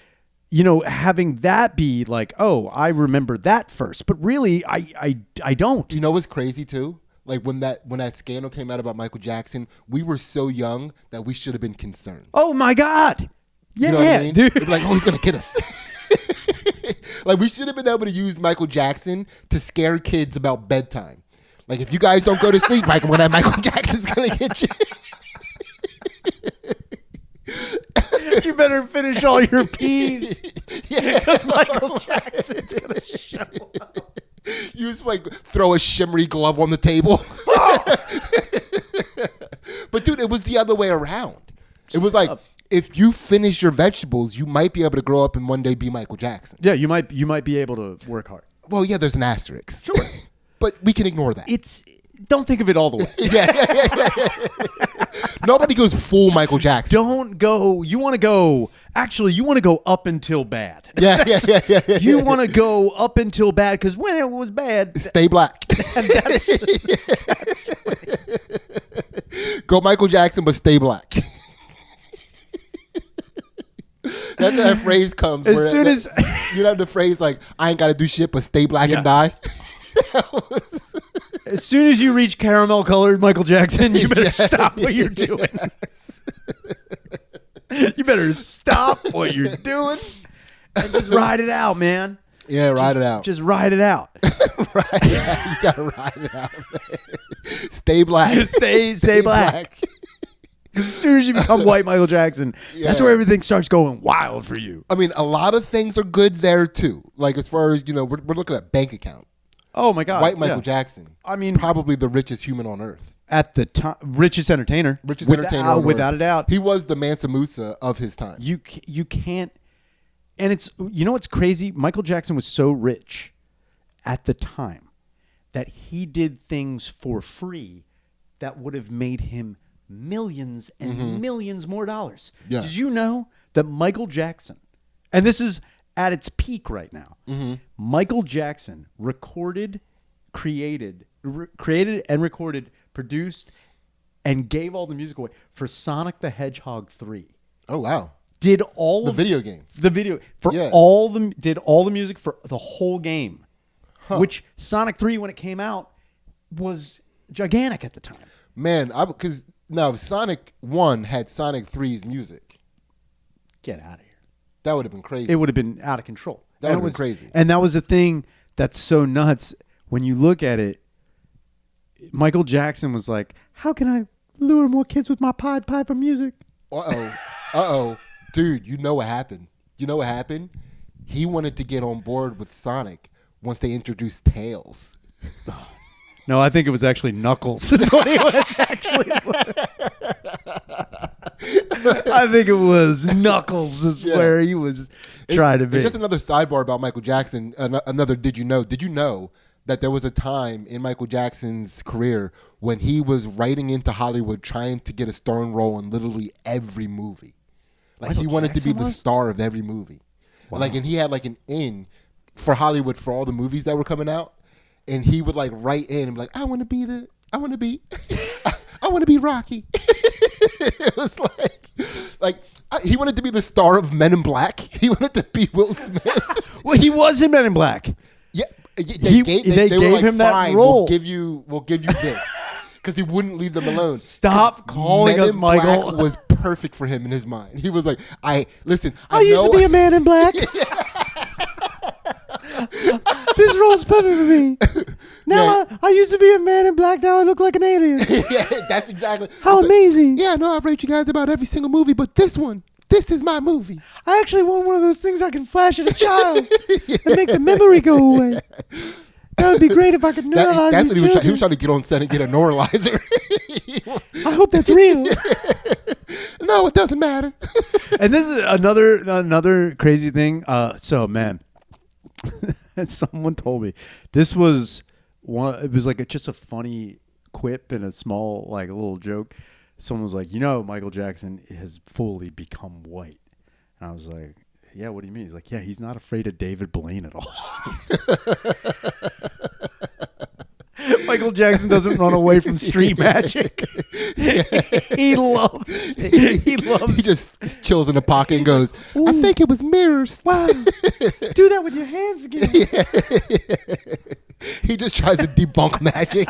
Speaker 1: you know, having that be like, oh, I remember that first. But really, I don't.
Speaker 2: You know what's crazy, too? Like, when that scandal came out about Michael Jackson, we were so young that we should have been concerned.
Speaker 1: Oh, my God. Yeah,
Speaker 2: you know what I mean?
Speaker 1: dude.
Speaker 2: We'd be like, oh, he's going to get us. Like, we should have been able to use Michael Jackson to scare kids about bedtime. Like, if you guys don't go to sleep, Michael Jackson's going to get you.
Speaker 1: You better finish all your peas. Yeah, because Michael Jackson's going to show up.
Speaker 2: You just, like, throw a shimmery glove on the table. But, dude, it was the other way around. It was like, if you finish your vegetables, you might be able to grow up and one day be Michael Jackson.
Speaker 1: Yeah, you might be able to work hard.
Speaker 2: Well, yeah, there's an asterisk.
Speaker 1: Sure.
Speaker 2: But we can ignore that.
Speaker 1: Don't think of it all the way.
Speaker 2: Yeah. Nobody goes full Michael Jackson.
Speaker 1: Don't go. You want to go up until bad.
Speaker 2: Yeah.
Speaker 1: You want to go up until bad, because when it was bad,
Speaker 2: stay black.
Speaker 1: And that's
Speaker 2: go Michael Jackson, but stay black. That's where that phrase comes.
Speaker 1: As soon as
Speaker 2: you have the phrase like, I ain't got to do shit but stay black and die.
Speaker 1: As soon as you reach caramel colored Michael Jackson, you better stop what you're doing. You better stop what you're doing and just ride it out, man.
Speaker 2: Yeah, ride it out.
Speaker 1: Just ride it out.
Speaker 2: Ride it out. You gotta ride it out, man. Stay black.
Speaker 1: Stay black. As soon as you become white Michael Jackson, that's where everything starts going wild for you.
Speaker 2: I mean, a lot of things are good there too. Like, as far as, you know, we're looking at bank account.
Speaker 1: Oh my God.
Speaker 2: White Michael Jackson.
Speaker 1: I mean,
Speaker 2: probably the richest human on earth.
Speaker 1: At the time, richest entertainer. Without a doubt.
Speaker 2: He was the Mansa Musa of his time.
Speaker 1: You can't, and it's, you know what's crazy? Michael Jackson was so rich at the time that he did things for free that would have made him millions and millions more dollars. Yeah. Did you know that Michael Jackson, and this is at its peak right now, Michael Jackson created and recorded, produced, and gave all the music away for Sonic the Hedgehog 3.
Speaker 2: Oh, wow.
Speaker 1: Did all
Speaker 2: the video game.
Speaker 1: The video for all the music for the whole game. Which Sonic 3, when it came out, was gigantic at the time.
Speaker 2: Man, because now Sonic 1 had Sonic 3's music.
Speaker 1: Get out of here.
Speaker 2: That would have been crazy.
Speaker 1: It would have been out of control.
Speaker 2: That would have been crazy.
Speaker 1: And that was the thing that's so nuts. When you look at it, Michael Jackson was like, how can I lure more kids with my Pied Piper music?
Speaker 2: Uh-oh. Dude, you know what happened. He wanted to get on board with Sonic once they introduced Tails.
Speaker 1: No, I think it was actually Knuckles. That's what he was actually. I think it was Knuckles is where he was trying to be.
Speaker 2: Just another sidebar about Michael Jackson. Another did you know? Did you know that there was a time in Michael Jackson's career when he was writing into Hollywood trying to get a starring role in literally every movie? Like, Michael he wanted Jackson to be the star of every movie. Wow. Like, and he had like an in for Hollywood for all the movies that were coming out. And he would like write in and be like, I want to be Rocky. It was like he wanted to be the star of Men in Black. He wanted to be Will Smith.
Speaker 1: Well, he was in Men in Black.
Speaker 2: Yeah, They
Speaker 1: gave
Speaker 2: were like,
Speaker 1: him that
Speaker 2: fine,
Speaker 1: role.
Speaker 2: We'll give you this. Because he wouldn't leave them alone.
Speaker 1: Stop calling us Michael.
Speaker 2: Black was perfect for him in his mind. He was like, I used
Speaker 1: to be a man in black. This role's perfect for me. Now I used to be a man in black. Now I look like an alien.
Speaker 2: Yeah, that's exactly.
Speaker 1: How amazing.
Speaker 2: I know I rate you guys about every single movie, but this is my movie.
Speaker 1: I actually want one of those things I can flash at a child and make the memory go away. That would be great if I could neuralize
Speaker 2: That's what
Speaker 1: he
Speaker 2: was trying to get on set and get a neuralizer.
Speaker 1: I hope that's real.
Speaker 2: No, it doesn't matter.
Speaker 1: And this is another crazy thing. So man, someone told me this was one. It was like just a funny quip and a small like a little joke. Someone was like, Michael Jackson has fully become white, and I was like, yeah, what do you mean? He's like, yeah, he's not afraid of David Blaine at all. Michael Jackson doesn't run away from street magic. He loves it. He
Speaker 2: just chills in the pocket and goes, I think it was mirrors.
Speaker 1: Wow. Do that with your hands again. Yeah.
Speaker 2: He just tries to debunk magic.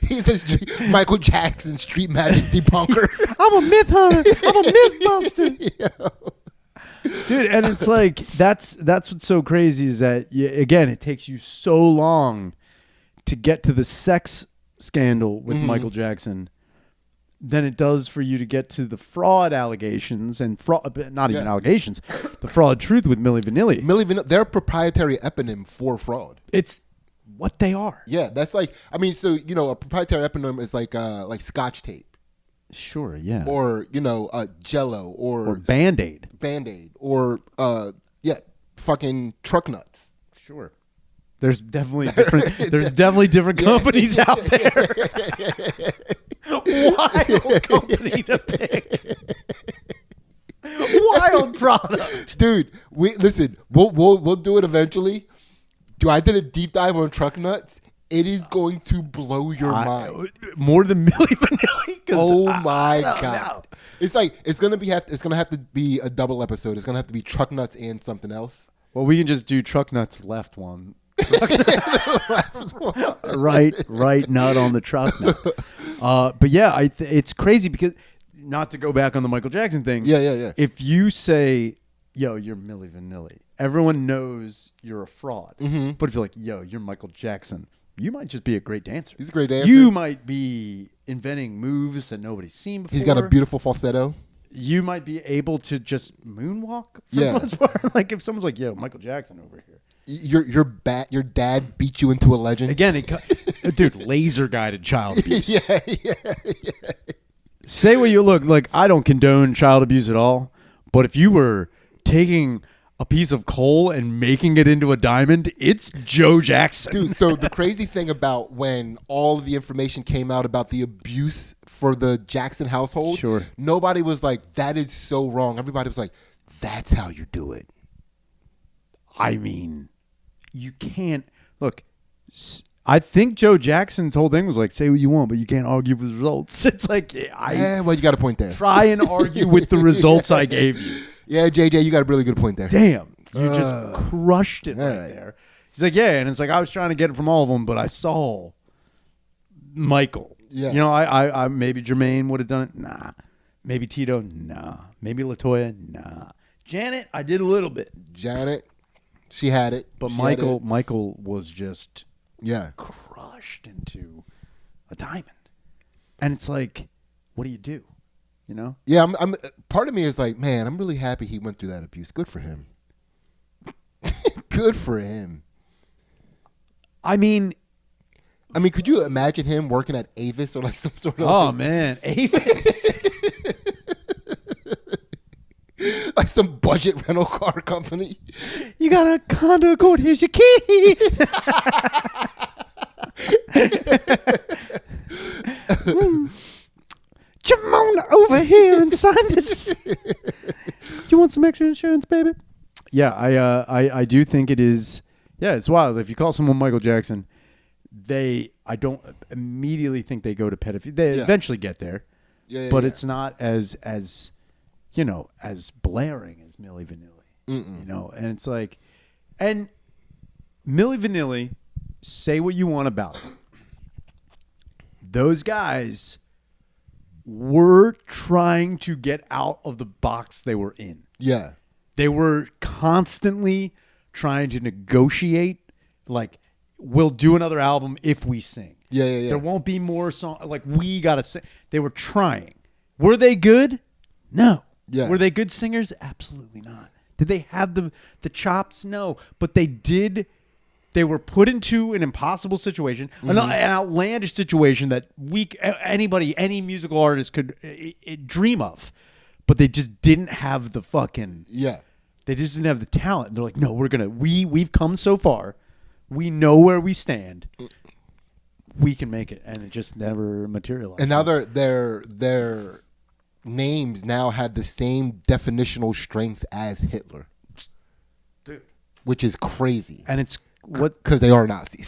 Speaker 2: He's a Michael Jackson street magic debunker.
Speaker 1: I'm a myth hunter. I'm a myth buster. Dude, and it's like that's what's so crazy is that again, it takes you so long to get to the sex scandal with Michael Jackson than it does for you to get to the fraud allegations and not even allegations, the fraud truth with Milli Vanilli.
Speaker 2: Their proprietary eponym for fraud.
Speaker 1: It's what they are.
Speaker 2: Yeah, that's like a proprietary eponym is like Scotch tape.
Speaker 1: Sure, yeah.
Speaker 2: Or, Jell-O or
Speaker 1: Band-Aid.
Speaker 2: Or fucking truck nuts.
Speaker 1: Sure. There's definitely different companies out there. Wild company to pick. Wild product.
Speaker 2: Dude, we'll do it eventually. I did a deep dive on truck nuts. It is going to blow your mind.
Speaker 1: More than Milli Vanilli?
Speaker 2: Oh my God. It's like it's gonna have to be a double episode. It's gonna have to be truck nuts and something else.
Speaker 1: Well, we can just do truck nuts left one. right nut on the truck nut. But yeah, it's crazy because not to go back on the Michael Jackson thing.
Speaker 2: Yeah.
Speaker 1: If you say, yo, you're Milli Vanilli, everyone knows you're a fraud. Mm-hmm. But if you're like, yo, you're Michael Jackson, you might just be a great dancer.
Speaker 2: He's a great dancer.
Speaker 1: You might be inventing moves that nobody's seen before.
Speaker 2: He's got a beautiful falsetto.
Speaker 1: You might be able to just moonwalk for the most part. Like if someone's like, yo, Michael Jackson over here.
Speaker 2: Your dad beat you into a legend.
Speaker 1: Again, dude, laser guided child abuse.
Speaker 2: Yeah.
Speaker 1: Say what you look like. I don't condone child abuse at all. But if you were taking a piece of coal and making it into a diamond, it's Joe Jackson.
Speaker 2: Dude, so the crazy thing about when all of the information came out about the abuse for the Jackson household,
Speaker 1: sure,
Speaker 2: nobody was like, that is so wrong. Everybody was like, that's how you do it.
Speaker 1: I mean, you can't look. I think Joe Jackson's whole thing was like, say what you want, but you can't argue with results. It's like,
Speaker 2: well, you got a point there.
Speaker 1: Try and argue with the results I gave you.
Speaker 2: Yeah, JJ, you got a really good point there.
Speaker 1: Damn, you just crushed it right there. He's like, yeah, and it's like I was trying to get it from all of them, but I saw Michael. Yeah, I maybe Jermaine would have done it. Nah, maybe Tito. Nah, maybe LaToya. Nah, Janet. I did a little bit.
Speaker 2: Janet, she had it,
Speaker 1: but Michael was just crushed into a diamond, and it's like, what do you do? You know?
Speaker 2: Yeah, I'm part of me is like, man, I'm really happy he went through that abuse. Good for him. Good for him.
Speaker 1: I mean,
Speaker 2: could you imagine him working at Avis or like some sort of?
Speaker 1: Oh man, Avis.
Speaker 2: Like some budget rental car company.
Speaker 1: You got a condo Accord. Here's your key. Come on over here and sign this. You want some extra insurance, baby? Yeah, I do think it is. Yeah, it's wild. If you call someone Michael Jackson, I don't immediately think they go to pedophilia. They eventually get there, but it's not as as blaring as Milli Vanilli. And it's like, and Milli Vanilli, say what you want about it. Those guys were trying to get out of the box they were in.
Speaker 2: Yeah.
Speaker 1: They were constantly trying to negotiate, like, we'll do another album if we sing.
Speaker 2: Yeah.
Speaker 1: There won't be more songs. Like, we got to sing. They were trying. Were they good? No.
Speaker 2: Yeah.
Speaker 1: Were they good singers? Absolutely not. Did they have the chops? No. But they did. They were put into an impossible situation, an outlandish situation that any musical artist could dream of. But they just didn't have the fucking...
Speaker 2: Yeah.
Speaker 1: They just didn't have the talent. And they're like, no, we've come so far. We know where we stand. We can make it. And it just never materialized.
Speaker 2: And now their names now have the same definitional strength as Hitler.
Speaker 1: Dude.
Speaker 2: Which is crazy.
Speaker 1: And it's what...
Speaker 2: Because they are Nazis.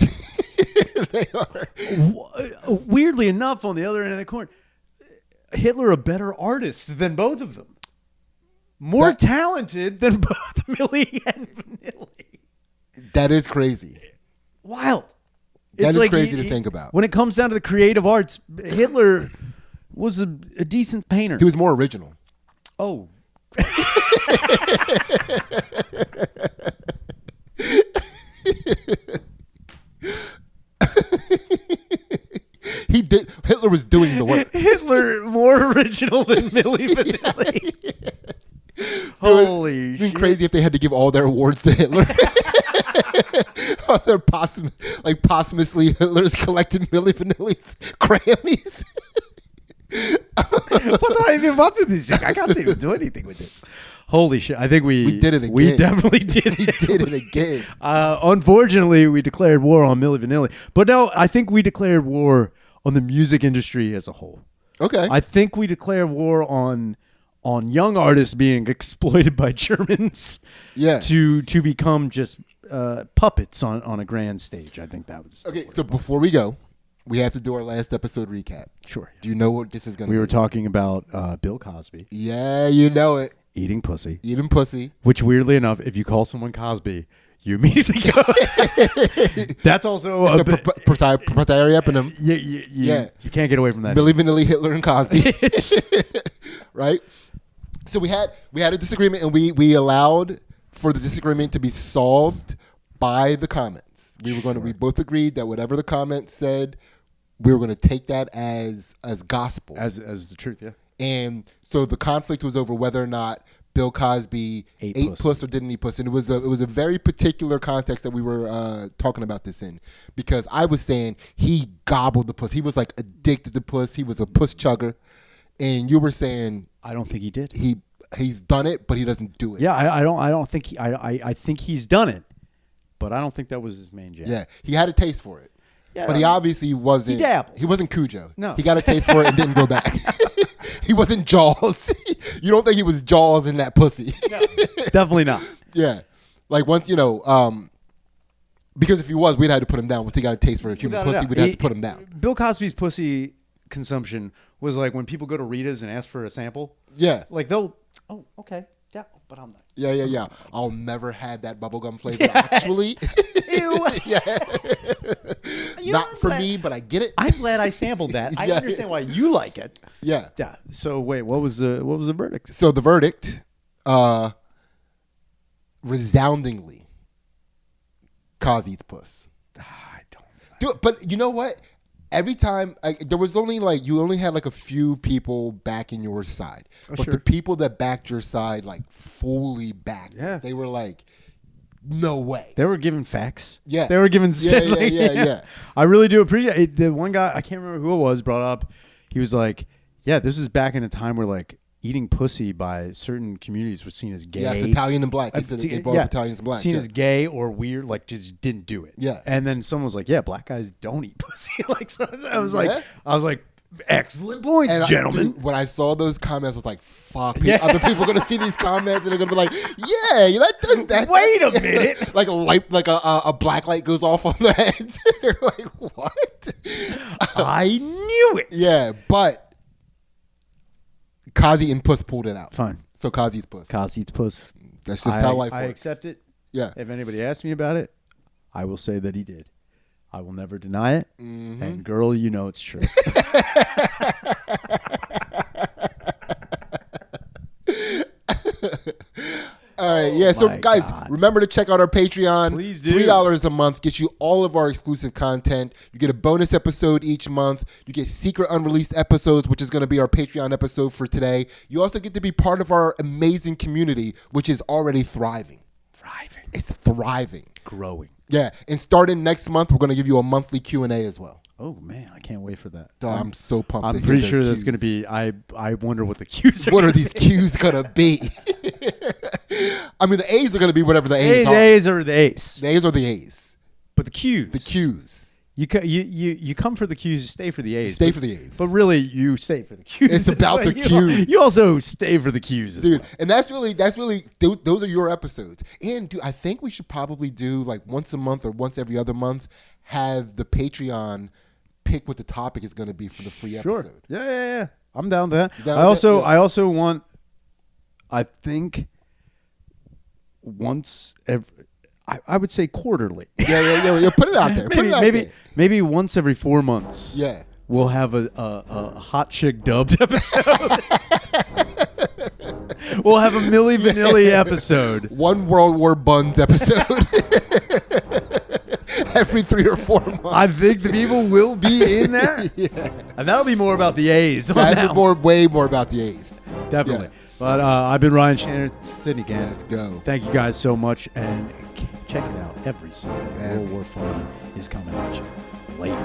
Speaker 2: They are.
Speaker 1: Weirdly enough, on the other end of the coin, Hitler a better artist than both of them. More talented than both Milli and Vanilli.
Speaker 2: That is crazy.
Speaker 1: Wild.
Speaker 2: That is crazy to think about.
Speaker 1: When it comes down to the creative arts, Hitler was a decent painter.
Speaker 2: He was more original.
Speaker 1: Oh.
Speaker 2: Hitler was doing the work.
Speaker 1: Hitler more original than Milli Vanilli.
Speaker 2: Yeah.
Speaker 1: Holy shit.
Speaker 2: It'd been crazy if they had to give all their awards to Hitler. They're posthumously Hitler's collected Milli Vanilli's Grammys.
Speaker 1: What do I even want with this? I can't even do anything with this. Holy shit. I think we
Speaker 2: did it again.
Speaker 1: We definitely did it.
Speaker 2: We did it again.
Speaker 1: Unfortunately, we declared war on Milli Vanilli. But no, I think we declared war on the music industry as a whole.
Speaker 2: Okay.
Speaker 1: I think we declared war on young artists being exploited by Germans to become just puppets on a grand stage. I think that was...
Speaker 2: Okay, so before we go, we have to do our last episode recap.
Speaker 1: Sure.
Speaker 2: Do you know what this is going to be?
Speaker 1: We were talking about Bill Cosby.
Speaker 2: Yeah, you know it.
Speaker 1: Eating pussy.
Speaker 2: Eating pussy.
Speaker 1: Which, weirdly enough, if you call someone Cosby, you immediately go... That's also
Speaker 2: a proprietary eponym.
Speaker 1: You can't get away from that.
Speaker 2: Milli Vanilli, Hitler, and Cosby. Right? So we had a disagreement, and we allowed for the disagreement to be solved by the comments. We both agreed that whatever the comments said, we were going to take that as gospel,
Speaker 1: as the truth. Yeah.
Speaker 2: And so the conflict was over whether or not Bill Cosby ate puss or didn't eat puss, and it was a very particular context that we were talking about this in, because I was saying he gobbled the puss. He was like addicted to puss. He was a puss chugger, and you were saying
Speaker 1: I don't think he did.
Speaker 2: He's done it, but he doesn't do it.
Speaker 1: Yeah, I don't think I think he's done it, but I don't think that was his main jam.
Speaker 2: Yeah, he had a taste for it, but he obviously wasn't.
Speaker 1: He dabbled.
Speaker 2: He wasn't Cujo.
Speaker 1: No,
Speaker 2: he got a taste for it and didn't go back. He wasn't Jaws. You don't think he was Jaws in that pussy?
Speaker 1: No, definitely not.
Speaker 2: Yeah, like once because if he was, we'd have to put him down. Once he got a taste for a human pussy, we'd have to put him down.
Speaker 1: Bill Cosby's pussy consumption was like when people go to Rita's and ask for a sample.
Speaker 2: Yeah,
Speaker 1: like they'll. Oh, okay. Yeah, but I'm not.
Speaker 2: Yeah. I'll never have that bubblegum flavor, actually.
Speaker 1: Ew.
Speaker 2: Yeah. Not for me, but I get it.
Speaker 1: I'm glad I sampled that. I understand why you like it.
Speaker 2: Yeah.
Speaker 1: Yeah. So wait, what was the verdict?
Speaker 2: So the verdict, resoundingly, Cos eats puss.
Speaker 1: I don't.
Speaker 2: Dude, but you know what? Every time, there was only you only had a few people backing your side.
Speaker 1: Oh,
Speaker 2: but
Speaker 1: sure.
Speaker 2: the people that backed your side, fully backed.
Speaker 1: Yeah.
Speaker 2: They were like, no way.
Speaker 1: They were giving facts.
Speaker 2: Yeah.
Speaker 1: They were giving...
Speaker 2: Yeah.
Speaker 1: I really do appreciate it. The one guy, I can't remember who it was, brought up, he was like, yeah, this is back in a time where eating pussy by certain communities was seen as gay.
Speaker 2: Yeah, it's Italian and black. They said they brought up Italians and black.
Speaker 1: Seen as gay or weird, just didn't do it.
Speaker 2: Yeah.
Speaker 1: And then someone was like, yeah, black guys don't eat pussy. So I was like, excellent points,
Speaker 2: and
Speaker 1: gentlemen.
Speaker 2: When I saw those comments, I was like, fuck. Other people are going to see these comments and they're going to be like, yeah, that does that.
Speaker 1: Wait a minute.
Speaker 2: A black light goes off on their heads. They're like, what?
Speaker 1: I knew it.
Speaker 2: Yeah, but Kazi and Puss pulled it out.
Speaker 1: Fine.
Speaker 2: So Kazi's Puss.
Speaker 1: Kaz eats puss.
Speaker 2: That's just how life works.
Speaker 1: I accept it.
Speaker 2: Yeah.
Speaker 1: If anybody asks me about it, I will say that he did. I will never deny it. Mm-hmm. And girl, you know it's true. All
Speaker 2: right, yeah. So, guys, remember to check out our Patreon.
Speaker 1: Please do.
Speaker 2: $3 a month gets you all of our exclusive content. You get a bonus episode each month. You get secret unreleased episodes, which is going to be our Patreon episode for today. You also get to be part of our amazing community, which is already thriving. It's thriving.
Speaker 1: Growing.
Speaker 2: Yeah, and starting next month, we're going to give you a monthly Q&A as well.
Speaker 1: Oh, man, I can't wait for that.
Speaker 2: Dog, I'm so pumped.
Speaker 1: I'm pretty sure that's going to be, I wonder what the Qs are.
Speaker 2: What are these Qs going to be? I mean, the A's are going to be whatever the A's are.
Speaker 1: The A's are the A's.
Speaker 2: The A's are the A's.
Speaker 1: But the Qs.
Speaker 2: The Qs.
Speaker 1: You come for the Qs, you stay for the A's.
Speaker 2: Stay for the A's.
Speaker 1: But really, you stay for the Qs.
Speaker 2: It's about the Qs.
Speaker 1: You also stay for the Qs as
Speaker 2: dude,
Speaker 1: well.
Speaker 2: And that's really, those are your episodes. And, dude, I think we should probably do, like, once a month or once every other month, have the Patreon pick what the topic is going to be for the free episode.
Speaker 1: Yeah. I'm down with that. I also want, I think, once every, I would say quarterly.
Speaker 2: Yeah. Put it out there.
Speaker 1: Maybe once every 4 months.
Speaker 2: Yeah.
Speaker 1: We'll have a hot chick dubbed episode. We'll have a Milli Vanilli episode.
Speaker 2: One World War Buns episode. Every 3 or 4 months. I
Speaker 1: think the people will be in there.
Speaker 2: Yeah.
Speaker 1: And that'll be more about the A's.
Speaker 2: That's way more about the A's.
Speaker 1: Definitely.
Speaker 2: Yeah.
Speaker 1: But I've been Ryan and Sidney Gantt.
Speaker 2: Let's go.
Speaker 1: Thank you guys so much. And check it out every Sunday. World War Fun is coming at you later.